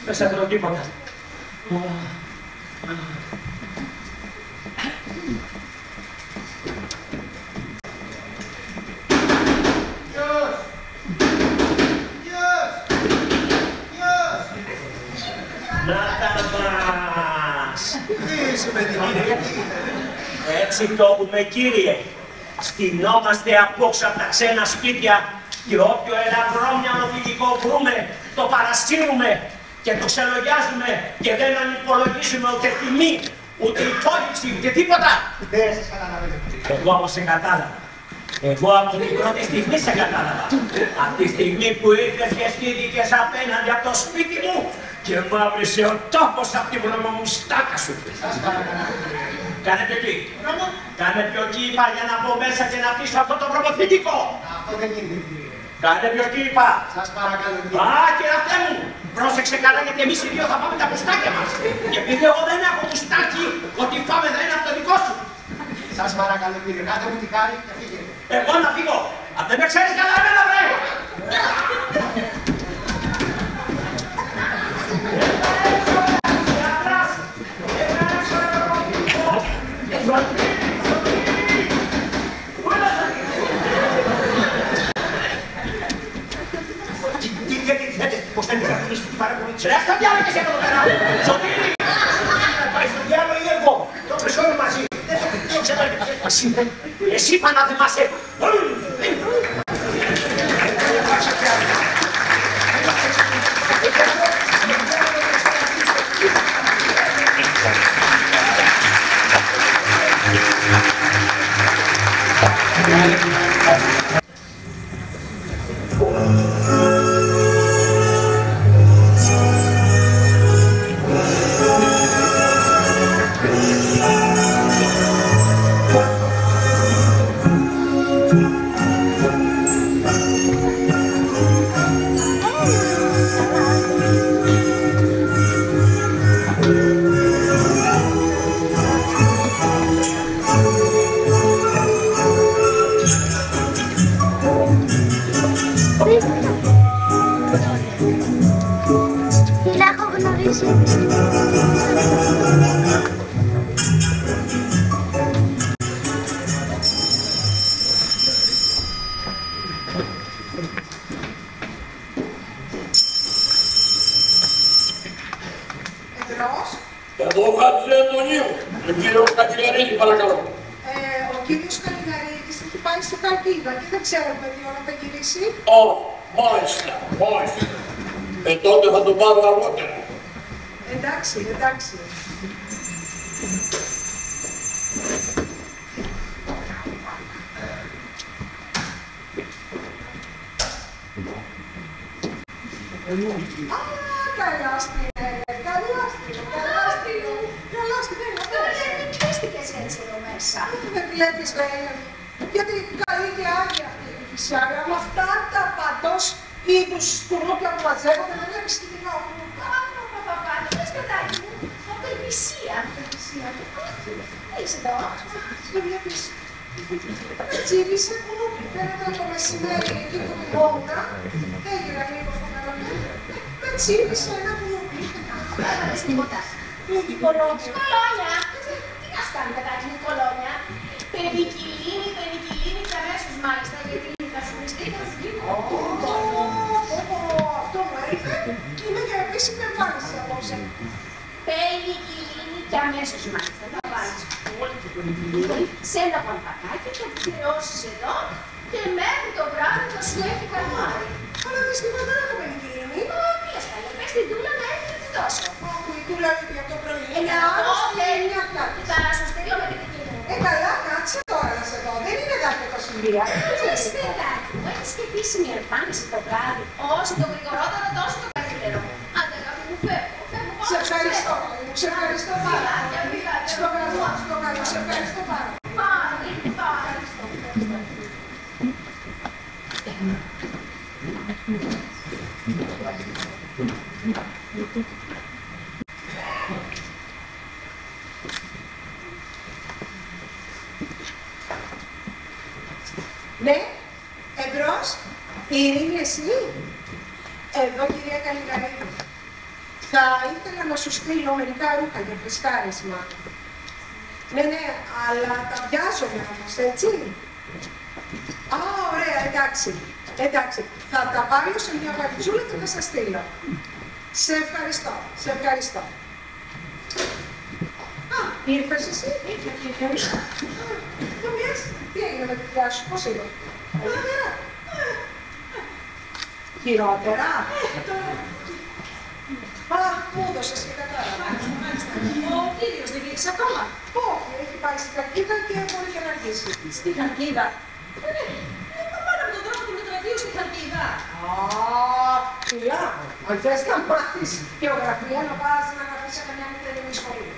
Δεν σε θέλω τίποτα. Να τα μας! Τι είσαι με την Κυριακή. Έτσι το έχουμε, κύριε. Στηνόμαστε απόξω από τα ξένα σπίτια και όποιο ελαφρόμυαλο φιλικό βρούμε, το παρασύρουμε και το ξελογιάζουμε και δεν ανυπολογίζουμε ούτε τιμή, ούτε υπόλοιψη, ούτε τίποτα. Δεν σας καταλαβαίνω. Εγώ όμως σε κατάλαβα. Εγώ από την πρώτη στιγμή σε κατάλαβα. Από τη στιγμή που ήρθες και στήθηκες απέναντι από το σπίτι μου και μου άβρισε ο τόπος από τη βρωμομουστάκα σου. Σας παρακαλώ. Κάνε πιο εκεί. Κάνε πιο εκεί, είπα, για να μπω μέσα και να αφήσω αυτό το βρωμοθητικό. Αυτό δεν γίνεται, κύριε. Κάνε πιο εκεί, είπα. Σας παρακαλώ, κύριε. Α, κύριε αυτέ μου, πρόσεξε καλά γιατί εμείς οι δύο θα πάμε τα μουστάκια μας. Και επειδή εγώ δεν έχω μουστάκι, ό,τι πάμε θα είναι από το δικό σου. Σας παρακαλώ, κύριε. Κάντε μου τη χάρη και φύγετε. Εγώ να φύγω. Αν δεν με ξέρεις καλά, εμένα βρε. Εσύ πάνω δεν μας έπα. Εδώ κάτσε Αντωνίου, τον κύριο Καλλιγαρίδη, παρακαλώ. Ο κύριος Καλλιγαρίδης έχει πάει στην Καλκίδα και δεν ξέρουμε τι ώρα θα γυρίσει. Μάλιστα, μάλιστα. Τότε θα τον πάρω αργότερα. Εντάξει, εντάξει. Καλά Πίστηκες έτσι εδώ μέσα. δεν βλέπεις, γιατί καλή και άλλη αυτή η φυσιάρια, με αυτά τα παντός είδους κουνούπια που μαζεύονται, δεν βλέπεις τι κοινό. Παπαπά, τι λες παιδάκι μου, απελπισία. Είσαι εδώ. Δεν βλέπεις. Τσίβησε κουνούπι, φαίνεται το μεσημέρι εκεί που μηνόμουνα, έγινα λίγο στο καλοκαίρι, με τσίβησε ένα κουνούπι. Έβαλες τίποτα. Λίγη κολόνια. Κολόνια. Τι να σου κάνει παιδάκι μου κολόνια. Περικυλίνη και αμέσως μάλιστα, γιατί θα σου χρηστεί και θα σου βγει. Αυτό μου έρχεται. Είναι για επίσημη εμφάνιση απόψε. Περικυλίνη και αμέσως μάλιστα. Θα βάλεις όλη την περικυλίνη σε ένα παλπακάκι, θα τη θερώσεις εδώ και μέχρι το βράδυ θα σου έχει καλμάρι. Αλλά δυστυχώς δεν έχω περικυλίνη. Τι έσκαλε, πες την Τούλα να έρθει να τη δώσω. Η Τούλα λείπει από το πρωί. Είναι άλλο αυτό, μια πλάτη. θα σου στείλω με την εκείνη. Καλά, κάτσε τώρα να σε δω. Δεν είναι δάκρυα το συμβία. Εσύ παιδάκι μου, έχεις και επίσημη εμφάνιση το βράδυ. Όσο το γρηγορότερο, τόσο το καλύτερο. Άντε αγάπη μου, φεύγω. Σε ευχαριστώ. Σε ευχαριστώ πάρα πολύ. Στο καλό, σε ευχαριστώ πάρα πολύ. Πάλι. Ναι, εμπρός, η Ειρήνη εσύ. Εδώ κυρία Καλλιγαρίδη. Θα ήθελα να σου στείλω μερικά ρούχα για φρεσκάρισμα. Ναι, αλλά τα βιάζομαι όμως, έτσι. Ωραία, εντάξει. Θα τα βάλω σε μια βαλιτσούλα και θα σας στείλω. Σε ευχαριστώ, σε ευχαριστώ. Ήρθες εσύ. Τι έγινε με τη δουλειά σου, πώς είναι. Καλύτερα. Χειρότερα. Μου έδωσες και κατάλαβα. Ο κύριος δεν γύρισε ακόμα. Όχι, έχει πάει στην Καλκίδα και μπορεί και να αρχίσει. Στην Καλκίδα. Θα πάνε από τον δρόμο του Μετραδίου στην Καλκίδα. Φιλά, αν θες να μάθεις γεωγραφία, να πας να γραφείς σε καμιά μικρή σχολή.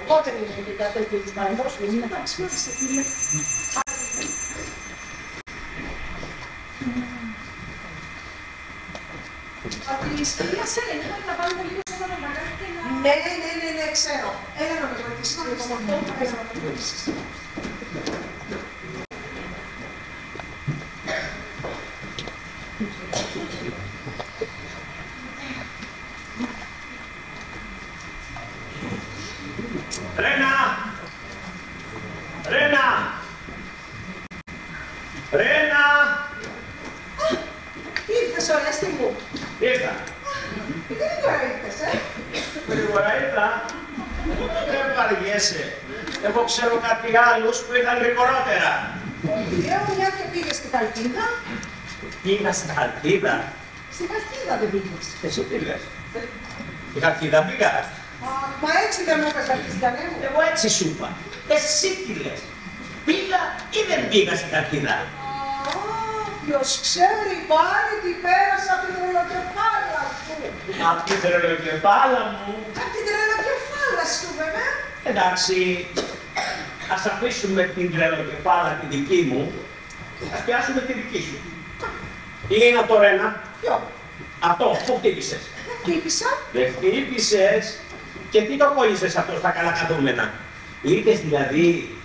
Εγώ δεν είναι και κάτι τέτοιο της παραδόσης. Εντάξει, μάλιστα, κύριε. Από τη σκηνία Σέλενη, πρέπει να βάλουμε λίγο σε ένα μαγαζί και να... Ναι, ξέρω. Έλα να με βοηθήσεις λίγο με αυτό. Έλα να με βοηθήσεις. Ρένα! Ήρθες Ορέστη μου. Ήρθα. Γρήγορα ήρθες, Γρήγορα ήρθα. Δεν βαριέσαι. Εγώ ξέρω κάτι άλλους που ήταν γρηγορότερα. Λέω μια και πήγε στην Καλκίδα. Πήγα στην Χαλκίδα. Στην Καλκίδα δεν πήγες. Εσύ τι λες. Στην Χαλκίδα πήγα. Μα έτσι δεν μου είπες, Χριστιανέ μου. Εγώ έτσι σου είπα. Εσύ τι λες. Πήγα ή δεν πήγα στην Χαλκίδα. Ποιος ξέρει πάλι τι πέρασα από την τρελοκεφάλα σου. Απ' την τρελοκεφάλα μου. Απ' την τρελοκεφάλα σου βέβαια. Εντάξει, ας αφήσουμε την τρελοκεφάλα τη δική μου. Ας πιάσουμε τη δική σου. Τι είναι αυτό, Ρένα. Ποιο. Αυτό, πού χτύπησες. Χτύπησα. Δεν χτύπησες. Και τι το κολλήσες αυτό στα καλακατούμενα. Είδες δηλαδή,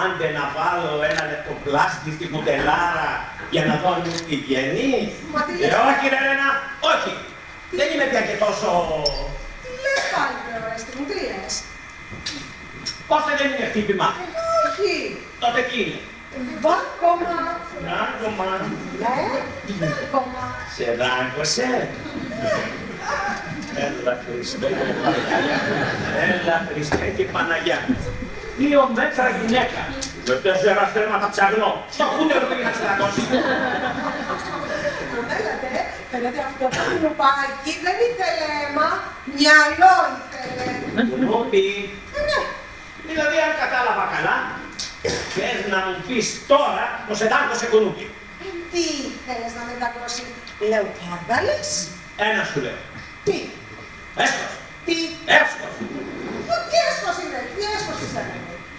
άντε να βάλω ένα λεπτοπλάστη στην κουτελάρα για να δω αν μου τι βγαίνει. Μα τι λες. Όχι ρε Ρένα, όχι. Δεν είμαι πια και τόσο... Τι λες πάλι, ρε Ορέστη μου, τι λες. Πώς δεν είναι χτύπημα. Όχι. Τότε τι είναι. Βάρκωμα. Ράγκωμα. Ναι, βάρκωμα. Σε ράγκωσε. Έλα Χριστέ και Παναγιά. Έλα Χριστέ και Παναγιά. 2 μέτρα γυναίκα. Με 4 στρέμματα ψαγνό. Στο κούτερο πήγε να στρακώσει. Φαίνεται αυτό που μου πάει εκεί δεν ήθελε αίμα, μυαλό ήθελε. Κουνούπι. Ναι. Δηλαδή αν κατάλαβα καλά, θες να μου πεις τώρα πως σε δάγκωσε κουνούπι. Τι θέλεις να με δαγκώσει, λεοπάρδαλες. Ένα σου λέω. Τι. Έσχος. Τι. Έσχος. Τι έσχος είναι, τι έσχος είσαι.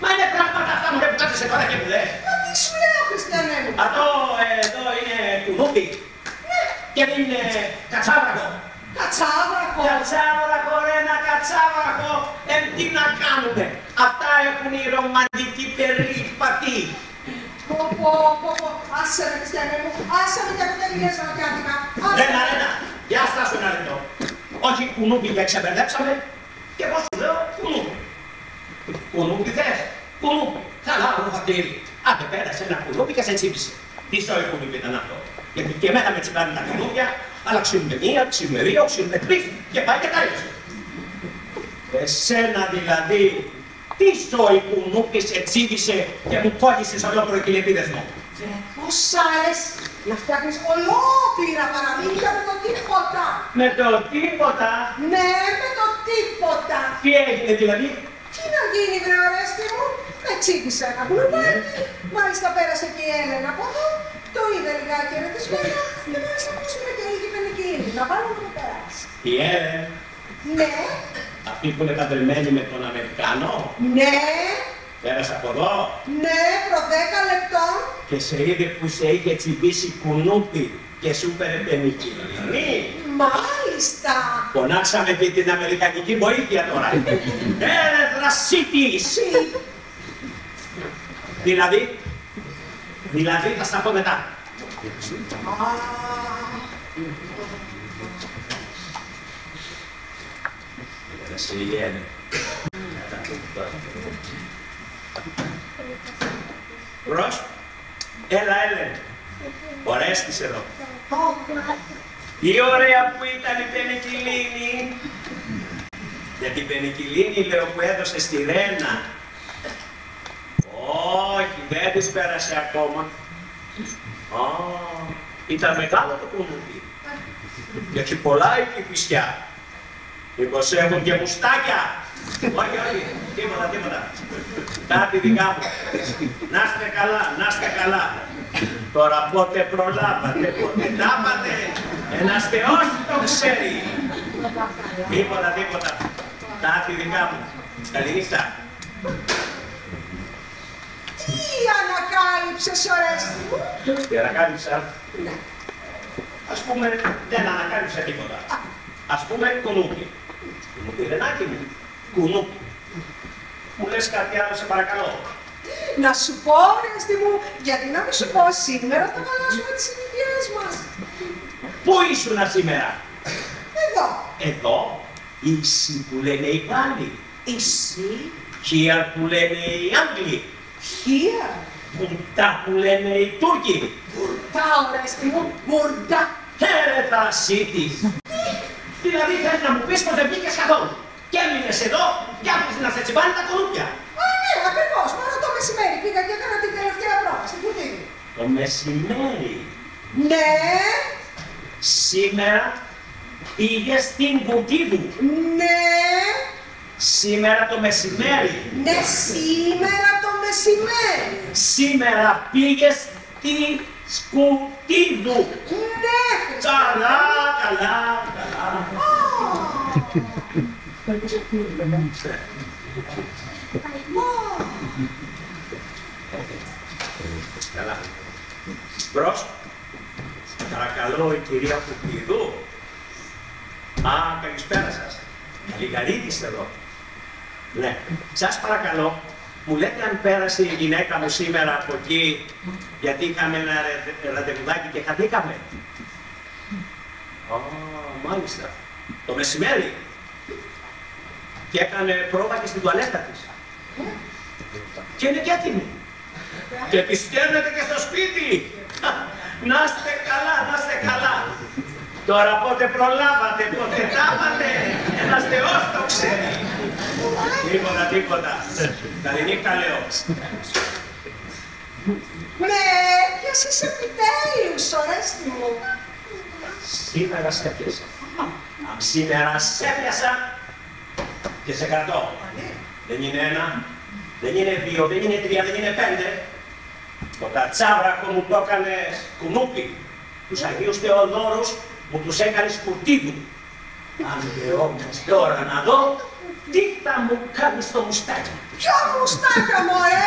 Μα είναι πράγματα αυτά μου που κάθεσαι τώρα και μου λες. Μα τι σου λέω, Χριστιανέ μου. Αυτό εδώ είναι κουνούπι. Ναι. Και δεν είναι κατσάβρακο. Κατσάβρακο. Κατσάβρακο ρε, ένα κατσάβρακο. Τι να κάνουμε. Αυτά έχουν οι ρομαντικοί περίπατοι. Πω, άσε με Χριστιανέ μου, άσε με και αποτελείες ροκιάτικα. Ρένα, για στάσου ένα λεπτό. Όχι κουνούπι και ξεμπερδέψαμε. Και εγώ σου λέω κουνούπι. Κουνούπι θες, κουνούπι. Θα λάβω χατήρι. Άντε πέρασε ένα κουνούπι και σε τσίπησε. Τι σόι κουνούπι ήταν αυτό. Γιατί και εμένα με τσιπάνε τα κουνούπια, αλλά ξύνουμε 1, ξύνουμε 2, ξύνουμε 3 και πάει και τέλειωσε. Εσένα δηλαδή, τι σόι κουνούπι σε τσίπησε και μου κόλλησες ολόκληρο κυλεπίδες μου. Πώς άλλες να φτιάχνεις ολόκληρα παραμύθια με το τίποτα. Με το τίποτα. Ναι, με το τίποτα. Τι έγινε δηλαδή. Τι να γίνει, βρε Ορέστη μου, με τσίπησε ένα γλουμπάκι. Μάλιστα πέρασε και η Έλενα από εδώ, το είδε λιγάκι ερετισμένο και μάλιστα ακούσαμε και λίγη πενικίνη. Να βάλουμε να περάσει. Η Έλενα. Ναι. Αυτή που είναι παντρεμένη με τον Αμερικάνο. Ναι. Πέρασε από εδώ. Ναι, προ 10 λεπτών. Και σε είδε που σε είχε τσιμπήσει κουνούπι και σου έπαιρνε πενικίνη. Μάλιστα. Φωνάξαμε και την αμερικανική βοήθεια τώρα. Δρασίτη! Δηλαδή θα στα πω μετά. Μπρος, έλα, Ορέστης εδώ. Τι ωραία που ήταν η πενικυλίνη. Για την πενικυλίνη λέω που έδωσε στη Ρένα. Όχι, δεν της πέρασε ακόμα. Ήταν μεγάλο το κουνούπι. Και έχει πολλά η κυφισιά. Μήπως έχουν και μουστάκια. Όχι, τίποτα. Κάτι δικά μου. Να είστε καλά. Τώρα πότε προλάβατε, πότε τάπατε. Ένας Θεός το ξέρει. Τίποτα. Κάτι δικά μου. Καληνύχτα. Τι ανακάλυψες, Ορέστη μου. Τι ανακάλυψα. Ας πούμε, δεν ανακάλυψα τίποτα. Ας πούμε, κουνούπι. Ρενάκι μου, κουνούπι. Μου λες κάτι άλλο, σε παρακαλώ. Να σου πω, Ορέστη μου, γιατί να μην σου πω σήμερα θα χαλάσουμε τις συνοικίες μας. Πού ήσουνα σήμερα. Εδώ. Ήσι που λένε οι Γάλλοι. Εσύ. Here που λένε οι Άγγλοι. Here. Μπουρτά που λένε οι Τούρκοι. Μπουρτά, Ορέστη μου, μπουρτά. Δρασίτη. Δηλαδή θες να μου πεις πως δεν βγήκες καθόλου. και έμεινες εδώ και άκουσες να σε τσιμπάνε τα κορούπια. Α, ναι, ακριβώς. Μόνο το μεσημέρι πήγα και έκανα την τελευταία πρόβα στην Κουτίδη. Το μεσημέρι. Ναι. Σήμερα πήγες στην Κουτίδου. Ναι. Σήμερα το μεσημέρι. Ναι, σήμερα το μεσημέρι. Σήμερα πήγες στη Σκουτίδου. Ναι. Καλά, καλά, καλά. Καλά. Μπρος. Παρακαλώ η κυρία Κουτίδου. Α, καλησπέρα σας. Καληγαρίτης εδώ. Ναι. Σας παρακαλώ, μου λέτε αν πέρασε η γυναίκα μου σήμερα από εκεί, γιατί είχαμε ένα ραντεβουδάκι και χαθήκαμε. Α, μάλιστα. Το μεσημέρι. Και έκανε πρόβα και στην τουαλέτα της. Και είναι και έτοιμη. Και τη στέλνετε και στο σπίτι. Να είστε καλά, να είστε καλά. Τώρα πότε προλάβατε, πότε τάπατε, ένας Θεός το ξέρει. Τίποτα, τίποτα. Καληνύχτα λέω. Ναι, έπιασες επιτέλους, ορέστη μου. Σήμερα σε έπιασα. Αν σήμερα σε έπιασα και σε κρατώ. Δεν είναι ένα, δεν είναι δύο, δεν είναι τρία, δεν είναι πέντε. Το κατσάβρακο μου το έκανες κουνούπι. Τους Αγίους Θεοδόρους μου τους έκανες Κουτίδου. Αν και όμως τώρα να δω, τι θα μου κάνεις το μουστάκι. Ποιο μουστάκια, μωρέ!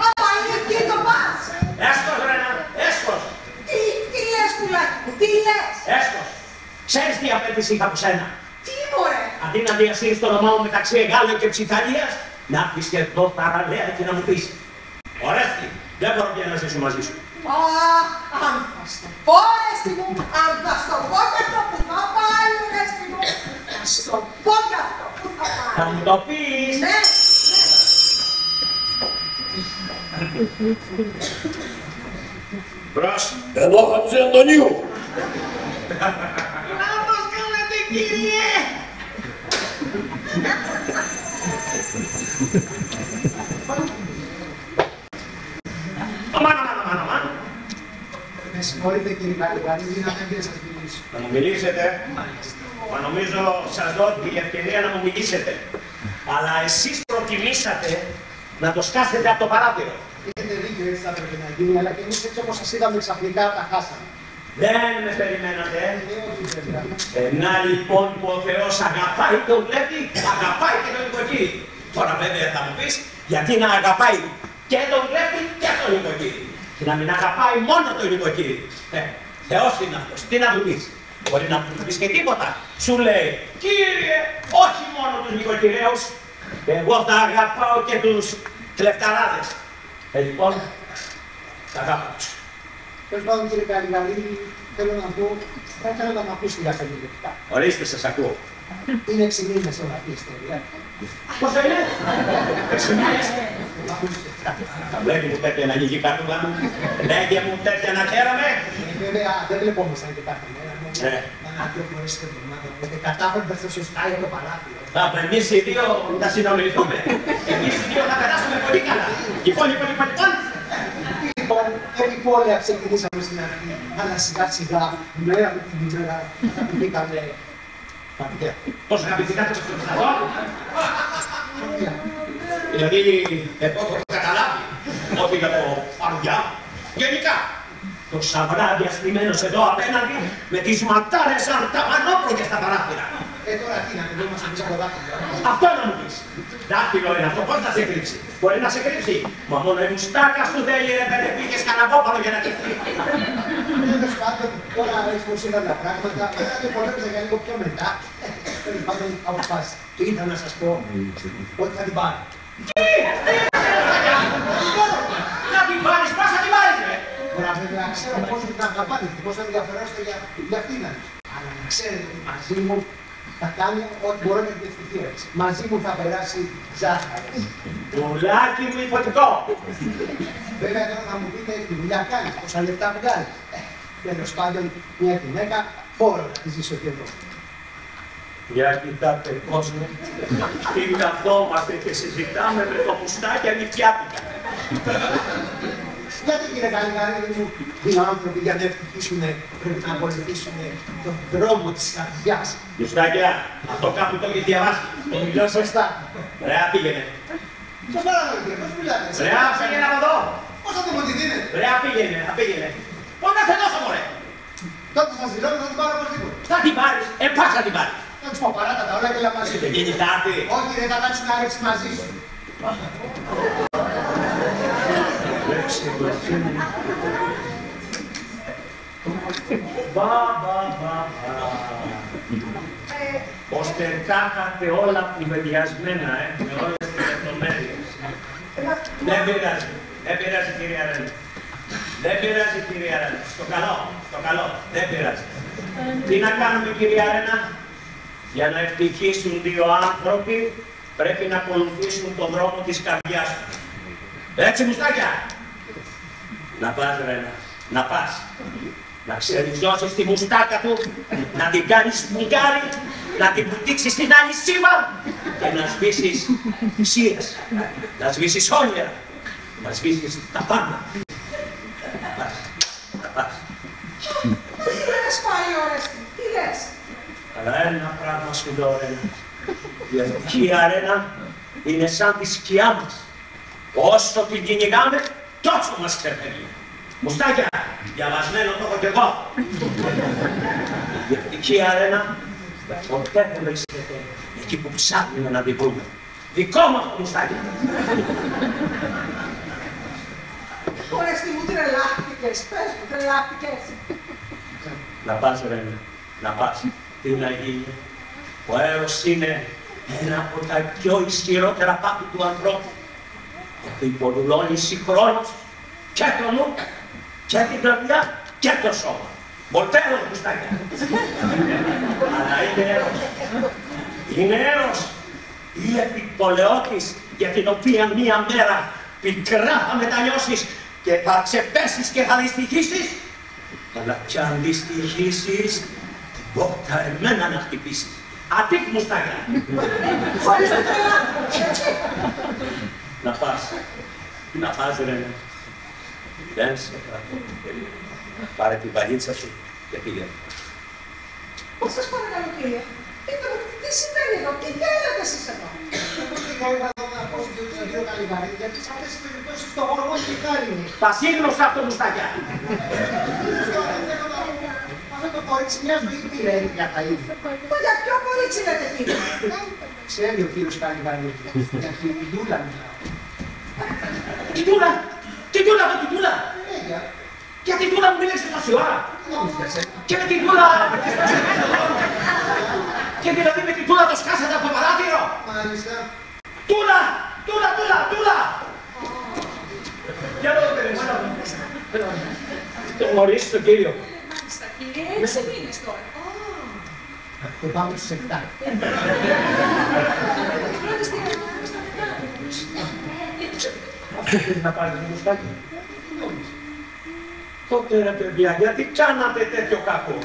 Άμα είναι εκεί το πας! Έσκος, Ρένα, έσκος! Τι λες, πουλάκι μου, τι λες! Έσκος! Ξέρεις τι απέτηση είχα από σένα. Τι, μωρέ! Αντί να διασύρεις το όνομά μου μεταξύ Εγάλεων και Ψιταλίας, να έρθεις και εδώ παραλέα και να μου πεις. Ορέστη, δεν μπορώ πια να ζήσω μαζί σου. Α, αν θα στο πω, Ορέστη μου, αν θα στο πω και αυτό που θα πάει, Ορέστη μου, θα στο πω και αυτό που θα πάει. Θα μου το πεις. Ναι, Μπρος. Εδώ Χατζη Αντωνίου. Να πώς κάνετε, κύριε. Αμάν. Με συγχωρείτε κύριε Καληγαρίδη, να μην σας μιλήσω. Να μου μιλήσετε. Μα νομίζω σας δω την ευκαιρία να μου μιλήσετε. Αλλά εσείς προτιμήσατε να το σκάσετε από το παράθυρο. Έχετε δίκιο, έτσι θα πρέπει να γίνει, αλλά και εμείς έτσι όπως σας είδαμε ξαφνικά τα χάσαμε. Δεν με περιμένατε. Όχι βέβαια. Να λοιπόν που ο Θεός αγαπάει τον βλέπει, αγαπάει και τον νοικοκύρη. Τώρα βέβαια θα μου πεις, γιατί να αγαπάει και τον βλέπει και τον νοικοκύρη. Και να μην αγαπάει μόνο τον νοικοκύρη. Θεός είναι αυτός, τι να του πεις. Μπορεί να του πεις και τίποτα. Σου λέει, Κύριε, όχι μόνο τους νοικοκυρέους, εγώ θα αγαπάω και τους κλεφταράδες. Λοιπόν, τα αγάπη τους. Τέλος πάντων κύριε Καληγαρίδη, θέλω να πω, θα ήθελα να μ' ακούσετε για 5 λεπτά. Ορίστε, σας ακούω. Είναι 6 μήνες όλα αυτή η ιστορία. Πώς θα είναι, 6 μήνες. Τα βλέπει μου τέτοια να ανοίγει κάρτουλα, λέγε μου τέτοια να χαίρομαι. Βέβαια δεν βλεπόμασταν και κάθε μέρα. Ναι. Ένα-δυο φορές την εβδομάδα. Κατάφερντα το σωστά για το παράθυρο. Εμείς οι δύο θα συνομιληθούμε. Εμείς οι δύο θα περάσουμε πολύ καλά. Λοιπόν. Λοιπόν, επιπόλαια ξεκινήσαμε στην αρχή, αλλά σιγά-σιγά, μέρα με την ημέρα, αγαπηθήκαμε παντιά. Πώς αγαπηθήκατε στο στρατό. Δηλαδή, εγώ το έχω καταλάβει ότι για το παρουδιά, γενικά, το σαβράδια στημένος εδώ απέναντι με τις ματάρες σαν τα πανόπλογια στα παράθυρα. Τώρα τι να κρυβόμαστε πίσω από το δάχτυλο. Αυτό να μου πεις. Δάχτυλο είναι αυτό, πώς να σε κρύψει. Μπορεί να σε κρύψει. Μα μόνο η μουστάκα σου θέλει ρε παιδί, πήγες καναβόπαλο για να κρυφτεί. Τέλος πάντων, τώρα έτσι πως είδαν τα πράγματα, πέρα και πολέμησα για λίγο πιο μετά. Τέλος πάντων, αποφάσισα. Και ήρθα να σας πω ότι θα την πάρω. Τι! Να την πάρεις, πώς θα την πάρεις ρε. Τώρα βέβαια ξέρω πόσο την αγαπάτε και πώς θα ενδιαφερόσετε για αυτήν. Αλλά να ξέρετε ότι μαζί μου θα κάνει ό,τι μπορώ να την ευτυχία. Μαζί μου θα περάσει ζάχαρη. Πουλάκι μου υποτικό. Βέβαια τώρα θα μου πείτε τι δουλειά κάνεις, πόσα λεφτά βγάλεις. Τέλος πάντων, μια γυναίκα φόρο να τη ζήσω και εδώ. Για κοιτάτε κόσμο, τι καθόμαστε και συζητάμε με το μουστάκι ανοιχιάτικα. Γιατί κύριε Καλιγαρίδη μου, δύο άνθρωποι για να ευτυχίσουν πρέπει να ακολουθήσουν τον δρόμο της καρδιάς. Μουστάκια, αυτό κάπου το έχει διαβάσει. Το μιλώ σωστά. Ρε, πήγαινε. Σας παρακαλώ κύριε, πώς μιλάτε? Ρε, πήγαινε από εδώ. Πώς θα μου τη δίνετε? Ρε, πήγαινε. Πώς να σε δώσω, μωρέ. Τότε σας δηλώνω θα την πάρω οπωσδήποτε. Θα την πάρεις, πας θα την πάρεις. Θα τους πω παράτα τα όλα και όλα μαζί. Εκείνη θα έρθει. Όχι ρε, θα κάτσει να ρίξει μαζί σου. Ώστε τα είχατε όλα κουβεντιασμένα, με όλες τις λεπτομέρειες. Δεν πειράζει κυρία Ρένα. Δεν πειράζει κυρία Ρένα. Στο καλό, δεν πειράζει. Τι να κάνουμε κυρία Ρένα? Για να ευτυχήσουν δύο άνθρωποι πρέπει να ακολουθήσουν τον δρόμο της καρδιάς τους. Έτσι μουστάκια! Να πας Ρένα, να πας. Να ξεριζώσεις τη μουστάκα του, να την κάνεις μουγκάρι, να την βουτήξεις στην άλλη σήμα και να σβήσεις θυσίες, να σβήσεις όνειρα, να σβήσεις τα πάντα. Να πας. Τι λες πάει όρεστη, τι λες? Αλλά ένα πράγμα σου λέω Ρένα. Η ευτυχία Ρένα είναι σαν τη σκιά μας. Όσο την κυνηγάμε, τόσο μας ξεφεύγει. Μουστάκια, διαβασμένο το έχω κι εγώ. Η ευτυχία Ρένα ποτέ δεν βρίσκεται εκεί που ψάχνουμε να την βρούμε. Δικό μου αυτό μουστάκι. Όρεστη μου τρελάχτηκες, πες μου τρελάχτηκες. Να πας Ρένα, να πας. Τι να γίνει. Ο έρωτας είναι ένα από τα πιο ισχυρότερα πάθη του ανθρώπου. Γιατί υποδουλώνει συγχρόνως και το νου, και την καρδιά και το σώμα. Βολτέρο μουστάκια. Αλλά είναι έρωτας. Είναι έρωτας. Η επιπολαιότης για την οποία μία μέρα πικρά θα μετανιώσεις και θα ξεπέσεις και θα δυστυχήσεις. Αλλά κι αν δυστυχήσεις, την πόρτα εμένα να χτυπήσεις. Ατύχ μουστάκια. Χωρίς το τρελάχτηκες, έτσι. Να πας ρε. Δεν σε κρατώ. Πάρε την βαλίτσα σου και πήγαινε. Σας παρακαλώ κύριε, πείτε μου τι συμβαίνει εδώ, τι θέλετε εσείς εδώ? Εγώ πήγα εδώ να πω στον κύριο Καλιγαρίδη, γιατί σε αυτές τις περιπτώσεις το γοργό και χάρινε. Πασίγνωστα αυτό μουστάκια. Αυτό το κορίτσι μια ζωή τι λέει για τα ίδια. Μα για ποιο κορίτσι λέτε κύριε? Ξέρει ο κύριος Καλιγαρίδη, για την Τούλα μιλάω. Τι Τούλα, την Τούλα. Για την Τούλα μου μίλησες τόση ώρα. Και με την Τούλα. Και δηλαδή με την Τούλα το σκάσατε από το παράθυρο. Μάλιστα. Τούλα. Για εδώ παιδί, το γνωρίσεις τον κύριο. Μάλιστα κύριε, 6 μήνες τώρα. Το πάμε στους 7. Πρώτη στιγμή στα μεγάλα. Αυτό θέλει να πάρει το μουστάκι. Τότε ρε παιδιά, γιατί κάνατε τέτοιο κακό?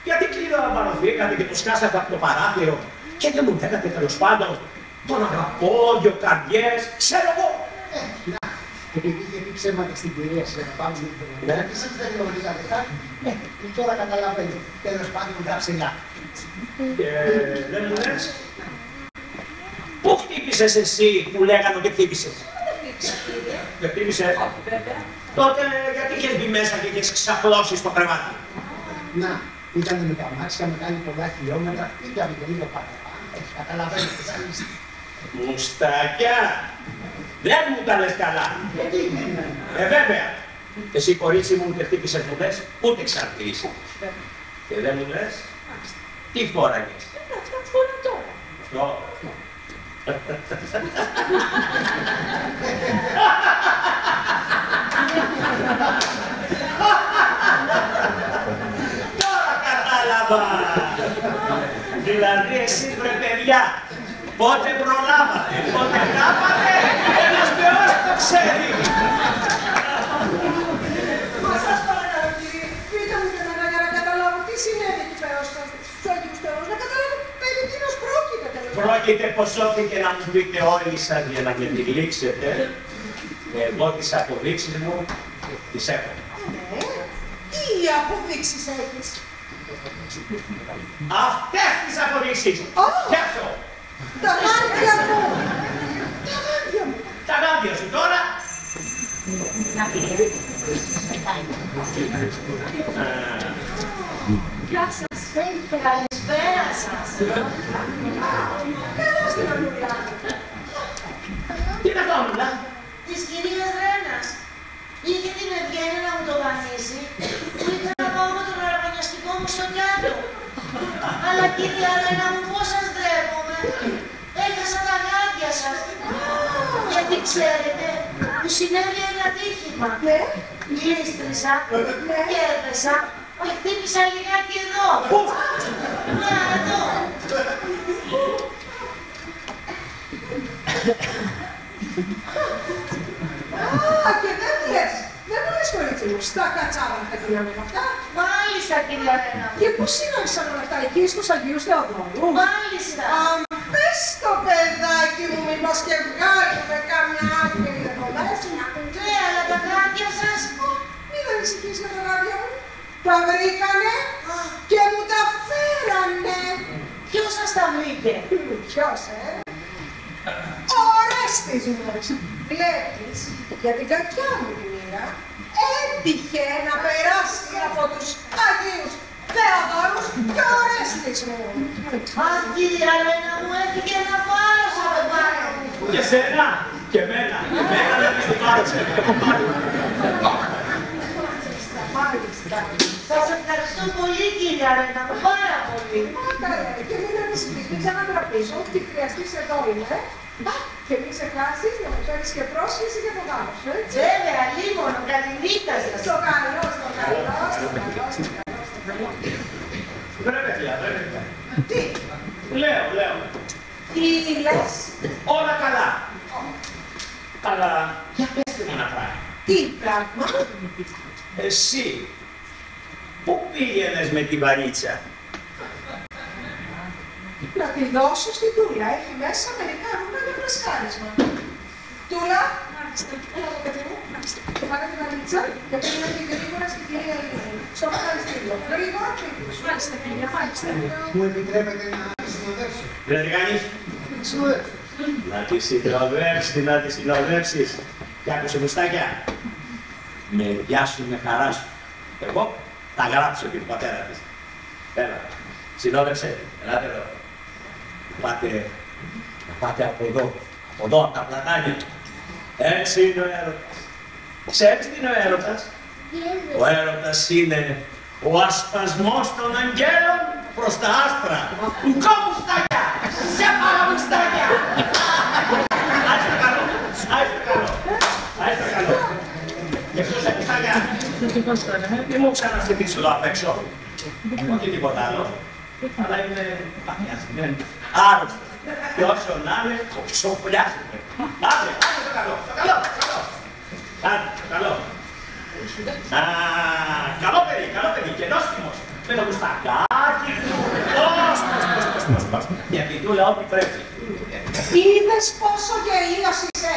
Γιατί κλειδαραμπαρωθήκατε και το σκάσατε από το παράθυρο και δεν μου λέγατε τέλος πάντων τον αγαπώ, δυο καρδιές, ξέρω εγώ. Επειδή είχε πει ψέματα στην κυρία σας να πάμε λίγο. Γιατί εσείς δεν γνωρίζατε κάτι. Τώρα καταλαβαίνω. Τέλος πάντων τα ψηλά. Και δεν μου λες. Πού χτύπησες εσύ που λέγανε ότι χτύπησες? Δεν χτύπησες. Τότε γιατί είχες μπει μέσα και είχες ξαπλώσει στο κρεβάτι? Να, ήταν με τα μάξια, με κάνει πολλά χιλιόμετρα, πήγαμε και λίγο παραπάνω. Καταλαβαίνετε τις άλλες. Μουστάκια! Δεν μου τα λες καλά. Βέβαια. Εσύ κορίτσι μου ούτε χτύπησες μου λες, ούτε ξαρτήσεις. Και δεν μου λες, τι φόραγες? Αυτό φορά τώρα. Αυτό. Τώρα κατάλαβα. Δηλαδή εσείς βρε παιδιά, πότε προλάβατε, πότε κάπατε, ένας Θεός το ξέρει. Μα σας παρακαλώ κύριε, πείτε μου και εμένα για να καταλάβω τι συνέβη εκεί πέρα στους Άγιους Θεούς, να καταλάβω περί τίνος Πρόκειται πως όθηκε να μου πείτε όλοι σας για να με τυλίξετε. Εγώ τις αποδείξεις μου τις έχω. Ναι, τι αποδείξεις έχεις? Αυτές τις αποδείξεις! Πιάσω! Τα γάντια μου! Τα γάντια μου! Τα γάντια σου τώρα! Γεια σας. Καλησπέρα σας. Περάστε τα λουλιά. Τι είναι αυτό, Μουλά? Της κυρίας Ρένας. Είχε την ευγένεια να μου το δανείσει που ήθελα να πάω με τον αραβωνιαστικό μου στο Κιάτο. Αλλά κυρία Ρένα μου, πώς σας ντρέπομαι. Έχασα τα γάντια σας. Γιατί ξέρετε, μου συνέβη ένα τύχημα. Ναι. Γλίστρισα και έπεσα και χτύπησα λιγάκι εδώ. Να, εδώ. Α, και δεν μου λες. Δεν μου λες, κορίτσι μου, στα κατσάβανα γίνανε αυτά. Μάλιστα, κυρία Ρένα. Και πώς συνέβησαν όλα αυτά εκεί στους Αγίους Θεοδόρου? Μάλιστα. Πες το παιδάκι μου, μήπως και βγάλουμε καμιά άκρη εδώ μέσα. Ναι, αλλά τα γάντια σας. Μην ανησυχείς με τα γάντια μου. Τα βρήκανε και μου τα φέρανε. Ποιος σας τα βρήκε? Ποιος, Ο Ορέστης μου. Βλέπεις, για την κακιά μου τη μοίρα, έτυχε να περάσει από τους Αγίους Θεοδόρους και ο Ορέστης μου. Αχ, κυρία Ρένα μου, έφυγε ένα βάρος από πάνω μου. Και σένα! Και εμένα! Εμένα να πεις την πάρωση. Μάλιστα. Σας ευχαριστώ πολύ, κυρία Ρένα μου, πάρα πολύ. Καλέ, και μην ανησυχείς, μην ξαναγραφήσω, ό,τι χρειαστείς εδώ είμαι. Και μην ξεχάσεις να μου φέρεις και πρόσκληση για το γάμο σου, έτσι. Βέβαια, λίμωνο, καληνύχτα σας. Στο καλό, στο καλό, στο καλό, στο καλό, στο καλό. Βρε παιδιά, βρε παιδιά. Τι, Λέω. τι λες, Όλα καλά. Αλλά για πέστε μου ένα πράγμα. τι πράγμα, Εσύ, πού πήγαινες με τη βαρίτσα? να τη δώσω στην Τούλα, έχει μέσα μερικά ρούχα για φρεσκάρισμα. Τούλα, έλα το παιδί μου, πάρε τη βαλίτσα και πήγαινε την γρήγορα στην κυρία Ελένη, στο μαγαζιστήριο. Γρήγορα, Μάλιστα, κυρία, μάλιστα. Μου επιτρέπετε να τη συνοδεύσω. Δεν τι κάνεις? Να τη συνοδεύσω. Να τη συνοδεύσεις. Και άκουσε μουστάκια. Με διάσου με χαρά σου. Εγώ θα γράψω και τον πατέρα της. Έλα, συνόδευσε, ελάτε εδώ. Πάτε από εδώ, από τα πλατάνια. Έτσι είναι ο έρωτας. Ξέρεις τι είναι ο έρωτας? Ο έρωτας είναι ο ασπασμός των αγγέλων προς τα άστρα. Ουκό μουστάκια! Σε πάρα μουστάκια! Άιστε καλό! Και ποιος έχει μουστάκια? Μη μου ξαναστηθείς εδώ απ' έξω. Όχι τίποτα άλλο. Αλλά είναι παθιασμένο, άρρωστο. Και όσο να είναι, ψοφουλιάζεται. Άντε, στο καλό. Άντε, στο καλό. Καλό παιδί, και νόστιμος. Με το μουστακάκι του. Πώς. Για την Τούλα ό,τι πρέπει. είδες πόσο γελίος είσαι,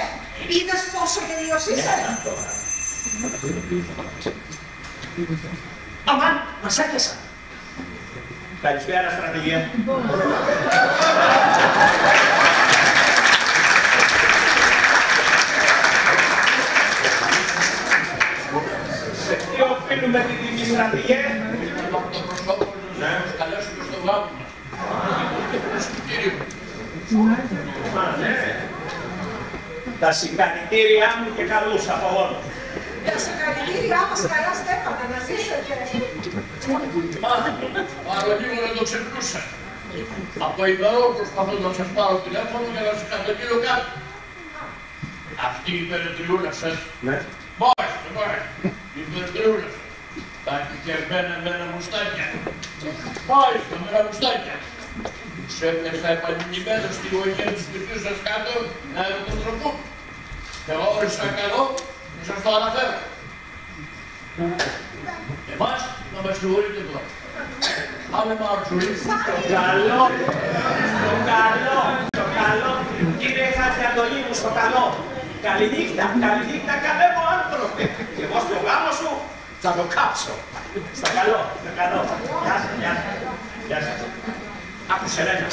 είδες πόσο γελίος είσαι. Αμάν, μας έπιασα. Καλησπέρα, στρατηγέ. Σε τι οφείλουμε την τιμή, στρατηγέ? Το προσώπο να μας καλέσουμε στο γάμο μας. Ναι. Τα συγχαρητήριά μου και καλούς από όλους. Τα συγχαρητήριά μας, καλά Στέφανα, να ζήσετε. Παρολίγο να το ξεπλούσα. Από ημερό προσπαθώ να σας πάρω τηλέφωνο για να σας καταγγείλω κάτι. Αυτή η περιτριούλα σας. Ναι. Μάλιστα. Η περιτριούλα σας. Τα έχει κερμένα με ένα μουστάκια. Μάλιστα, με ένα μουστάκια. Τους έπιασα επανειλημμένα στη γωνία του σπιτιού σας κάτω να ερωτοτροπούν. Και εγώ όρισα καλό να σας το αναφέρω. Εμάς να με συγχωρείτε τώρα. Άμε Μαρτσουλή. Το καλό. Κύριε Χατζιαντολή μου, στο καλό. Καληνύχτα, καλέ μου άνθρωπε. Και εγώ στο γάμο σου θα το κάψω. Στα καλό. Γεια σας. Άκουσε Ρένα.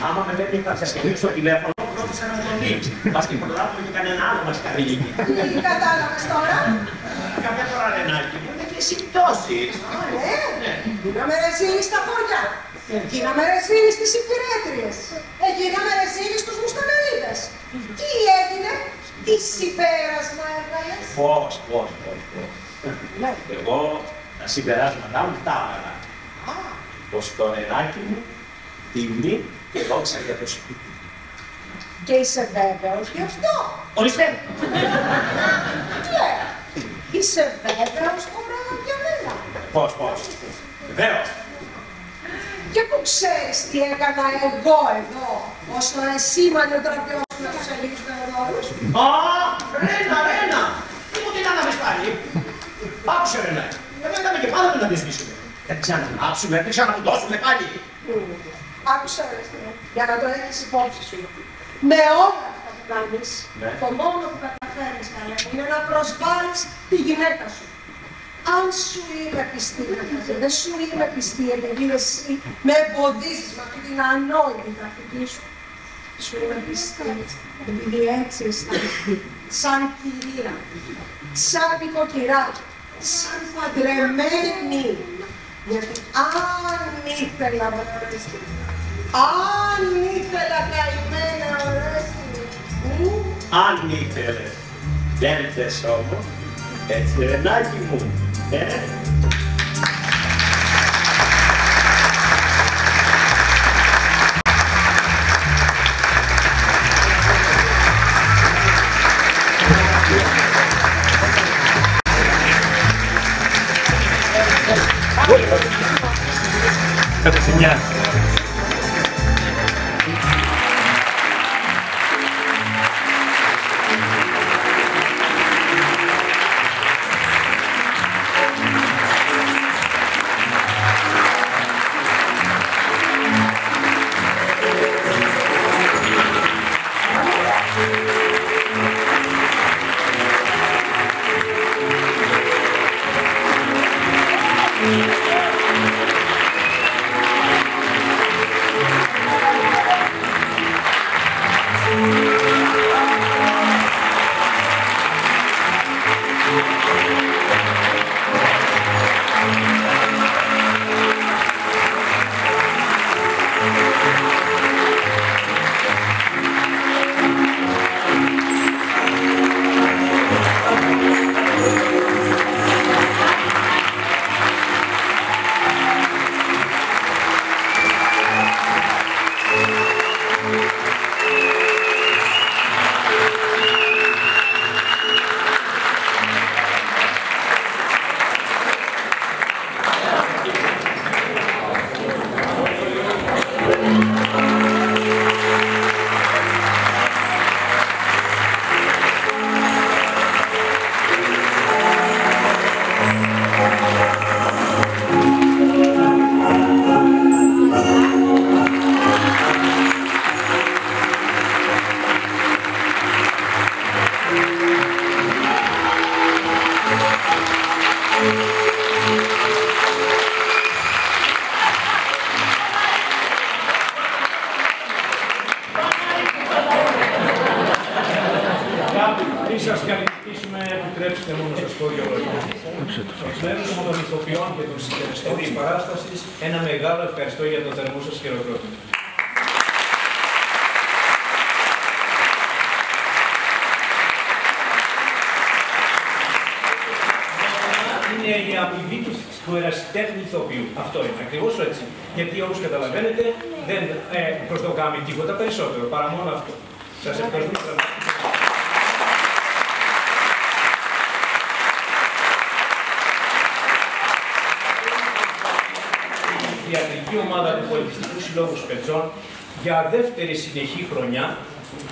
Άμα με δεν θα σας κερδίσει στο τηλέφωνο, πρόθεσα να μου τον δείξει. Πας και προλάβουμε και κανένα άλλο μας καρύγει. Τι κατάλαβες τώρα? Καμιά φορά Ρενάκι μου, είναι και συμπτώσεις. Ναι. Γίναμε ρεζίλοι στα χώρια. Γίναμε ρεζίλοι στις υπηρέτριες. Γίναμε ρεζίλοι στους μουσταναρίδες. Τι έγινε? Τι συμπέρασμα έβγαλες? Πώς. Εγώ τα συμπεράσματά μου τα έβγαλα. Πως το Ρενάκι μου τιμή και δόξα για το σπίτι. Και είσαι βέβαιος γι' αυτό? Ορίστε! Ναι. Είσαι βέβαιος τώρα για μένα? Πώς. Βεβαίως. Και που ξέρεις τι έκανα εγώ εδώ, όσο εσύ μανε ο τραπιός με τους Ελλήνους Θεοδόρους? Α, Ρένα! Τι μου την άναβες πάλι? Άκουσε Ρένα. Δεν έκαμε και πάντα να τη σβήσουμε. Δεν ξανανάψουμε, δεν ξαναμουντώσουμε πάλι. Άκουσα ρε, για να το έχεις υπόψη σου. Με όλα αυτά που κάνεις, το μόνο που καταφέρνεις καλέ μου είναι να προσβάλλεις τη γυναίκα σου. Αν σου είμαι πιστή, δεν σου είμαι πιστή επειδή εσύ με εμποδίζεις με αυτή την ανόητη γραφική σου. Σου είμαι πιστή επειδή έτσι αισθάνεσαι, σαν κυρία, σαν νοικοκυρά, σαν παντρεμένη. Γιατί αν ήθελα Ορέστη, αν ήθελα καημένα Ορέστη, Αν ήθελε, δεν θες όμως, έτσι Ρενάκι μου, Κατευθυνιά. Ένα μεγάλο ευχαριστώ για το θερμό σας χειροκρότημα. Είναι η αμοιβή του ερασιτέχνη ηθοποιού. Αυτό είναι ακριβώς έτσι. Γιατί όπως καταλαβαίνετε δεν προσδοκάμε τίποτα περισσότερο παρά μόνο αυτό. Σας ευχαριστούμε. Η ιατρική ομάδα του Πολιτιστικού Συλλόγου Σπετσών για δεύτερη συνεχή χρονιά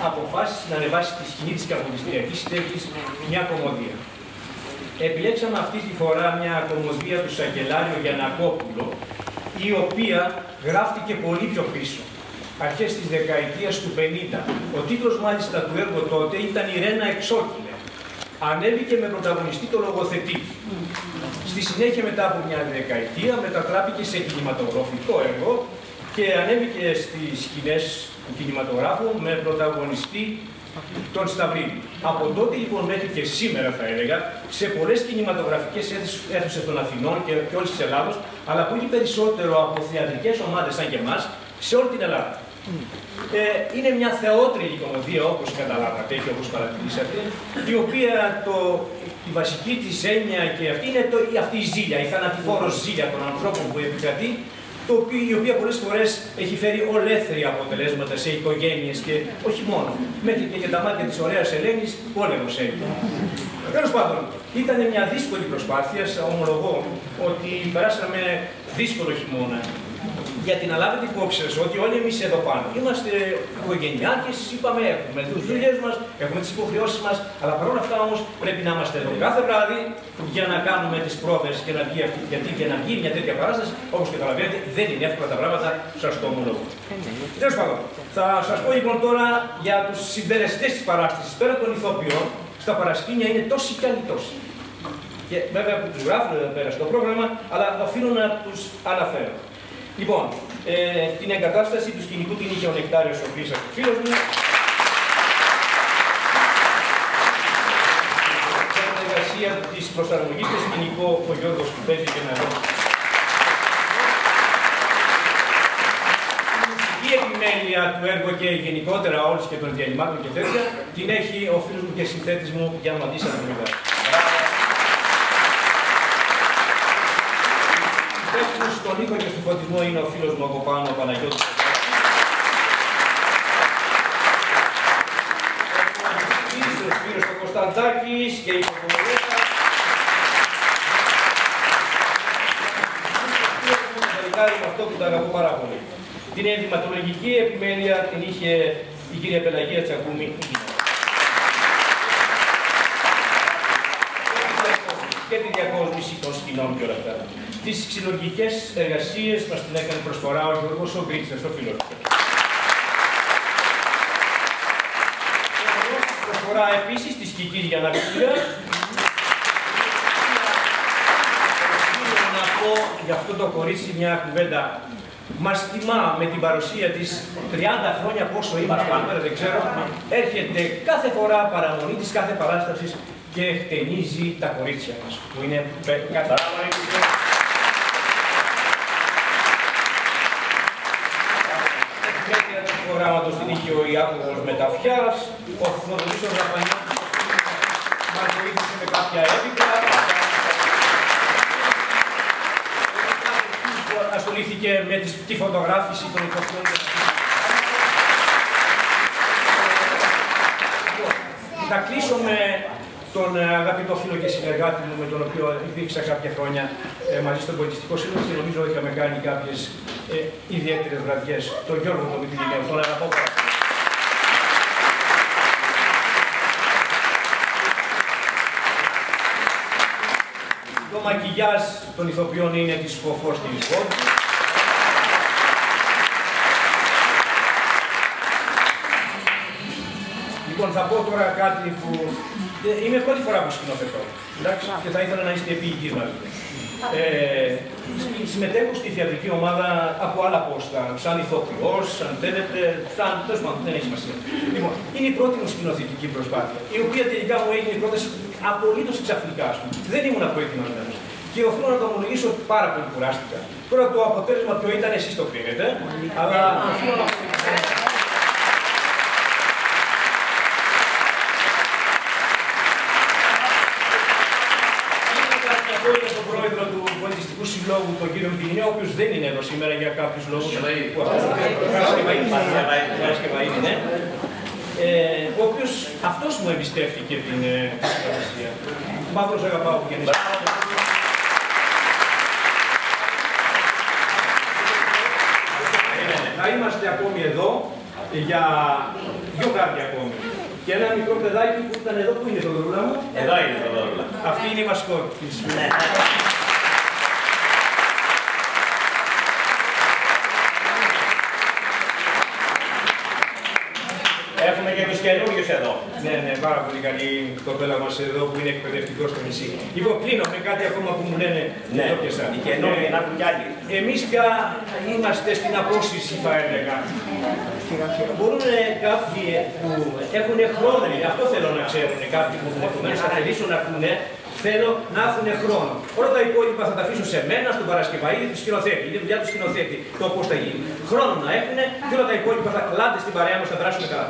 αποφάσισε να ανεβάσει στη σκηνή της καποδιστριακής στέγης μια κομμωδία. επιλέξαμε αυτή τη φορά μια κομμωδία του Σακελάριο Γιαννακόπουλο, η οποία γράφτηκε πολύ πιο πίσω, αρχές της δεκαετίας του 50. Ο τίτλος μάλιστα του έργου τότε ήταν «Η Ρένα Εξόκυλε». Ανέβηκε με πρωταγωνιστή το λογοθετή. Στη συνέχεια, μετά από μια δεκαετία, μετατράπηκε σε κινηματογραφικό έργο και ανέβηκε στις σκηνές του κινηματογράφου με πρωταγωνιστή τον Σταυρίδη. Από τότε λοιπόν μέχρι και σήμερα, θα έλεγα, σε πολλές κινηματογραφικές αίθουσες των Αθηνών και όλης της Ελλάδος, αλλά πολύ περισσότερο από θεατρικές ομάδες σαν και εμάς, σε όλη την Ελλάδα. Είναι μια θεότριλη κομμωδία, όπως καταλάβατε και όπως παρατηρήσατε, η οποία η βασική της έννοια και αυτή είναι αυτή η ζήλια, η θανατηφόρος ζήλια των ανθρώπων που επικρατεί, η οποία πολλές φορές έχει φέρει ολέθρια αποτελέσματα σε οικογένειες και όχι μόνο. Μέχρι και για τα μάτια της ωραίας Ελένης, πόλεμος έγινε. Τέλος πάντων, ήταν μια δύσκολη προσπάθεια, ομολογώ ότι περάσαμε δύσκολο χειμώνα. Γιατί να λάβετε υπόψη σας ότι όλοι εμείς εδώ πάνω είμαστε οικογενειάρχες, είπαμε, έχουμε τις δουλειές μας, έχουμε τις υποχρεώσεις μας, αλλά παρόλα αυτά όμως πρέπει να είμαστε εδώ κάθε βράδυ για να κάνουμε τις πρόβες και να βγει αυτή, γιατί και να βγει μια τέτοια παράσταση, όπως καταλαβαίνετε, δεν είναι εύκολα τα πράγματα, σας το ομολογώ. Τέλος πάντων, θα σας πω λοιπόν τώρα για τους συντελεστές της παράστασης. Πέρα των ηθοποιών, στα παρασκήνια είναι τόσοι κι άλλοι τόσοι. Και βέβαια που τους γράφουν εδώ πέρα στο πρόγραμμα, αλλά οφείλω να τους αναφέρω. Λοιπόν, την εγκατάσταση του σκηνικού την είχε ο Νεκτάριος ο Χρήσας, ο φίλος μου. Την εργασία της προσαρμογής στο σκηνικό, ο Γιώργος που παίζει και να δω. Η επιμέλεια του έργου και γενικότερα όλους και των διαλυμάτων και τέτοια, την έχει ο φίλος μου και συνθέτης μου Γιάννη Μαντίσα του Μηδά. Στον ήχο και στον φωτισμό είναι ο φίλος μου από πάνω, ο Παναγιώτης. Ο Σπύρος ο Κωνσταντάκης και η Παπαδοπούλου. Με αυτό που τα αγαπώ πάρα πολύ. Την ενδυματολογική επιμέλεια την είχε η κυρία Πελαγία Τσακούμη. Και τη διακόσμηση των σκηνών και όλα αυτά. Τις ξυλουργικές εργασίες μας την έκανε προσφορά ο Γιώργος ο Γκρίτσας, ο φίλος του. Προσφορά επίσης της Κικής Γιαννακούλα. Να πω για αυτό το κορίτσι μια κουβέντα. Μας τιμά με την παρουσία της 30 χρόνια πόσο είμαστε σήμερα, δεν ξέρω. Έρχεται κάθε φορά παραμονή της κάθε παράστασης και χτενίζει τα κορίτσια μας, που είναι κατά. Του προγράμματος την είχε ο Ιάκωβος Μεταφιάς, ο Θοδωρής ο Ραπανιώτης μας βοήθησε με κάποια έπικα. Ασχολήθηκε με τη φωτογράφηση των ηθοποιών. Θα κλείσω με τον αγαπητό φίλο και συνεργάτη μου, με τον οποίο υπήρξα κάποια χρόνια μαζί στον Πολιτιστικό Σύλλογο και νομίζω ότι είχαμε κάνει κάποιες ιδιαίτερες βραδιές. Τον Γιώργο τον Μητυλινέο, τον αγαπώ πάρα πολύ. Το μακιγιάζ των ηθοποιών είναι της Φοφός της Φόντου. Λοιπόν, θα πω τώρα κάτι που είναι πρώτη φορά που σκηνοθετώ. Εντάξει, και θα ήθελα να είστε επίγειοι μαζί. Συμμετέχω στη θεατρική ομάδα από άλλα πόστα, σαν ηθοποιός, αν θέλετε, τέλος πάντων, δεν έχει σημασία. Λοιπόν, είναι η πρώτη μου σκηνοθετική προσπάθεια, η οποία τελικά μου έγινε η πρόταση απολύτως ξαφνικά, ας πούμε. Δεν ήμουν προετοιμασμένος. Και οφείλω να το ομολογήσω ότι πάρα πολύ κουράστηκα. Τώρα το αποτέλεσμα ποιο ήταν, εσείς το κρίνετε, αλλά οφείλω να στον πρόεδρο του Πολιτιστικού Συλλόγου, τον κύριο Μητυλινέο, ο οποίος δεν είναι εδώ σήμερα για κάποιους λόγους. Ο οποίος αυτός μου εμπιστεύτηκε την εργασία. Μαύρος αγαπάω που γεννήσα. Θα είμαστε ακόμη εδώ για 2 βράδια ακόμη. και ένα μικρό παιδάκι που ήταν εδώ. Πού είναι το Δωρούλα μου? Εδώ είναι το Δωρούλα. Αυτή είναι η μασκότ της. Ναι. Έχουμε και τους καινούριους εδώ. Ναι, πάρα πολύ καλή κοπέλα μας εδώ που είναι εκπαιδευτικό στο νησί. Λοιπόν, κλείνω με κάτι ακόμα που μου λένε εδώ και εσάς. Οι καινούριοι να έχουν κι άλλοι. Εμείς πια είμαστε στην απόσυση, θα έλεγα. Μπορούν κάποιοι που έχουν χρόνο, αυτό θέλω να ξέρουν, κάποιοι που θα θελήσουν να πούνε, θέλω να έχουν χρόνο. Όλα τα υπόλοιπα θα τα αφήσω σε μένα, στον Παρασκευαίδη, του σκηνοθέτη. Είναι δουλειά του σκηνοθέτη το πώς θα γίνει. Χρόνο να έχουν και όλα τα υπόλοιπα θα κλάτε στην παρέα μας, θα δράσουμε καλά.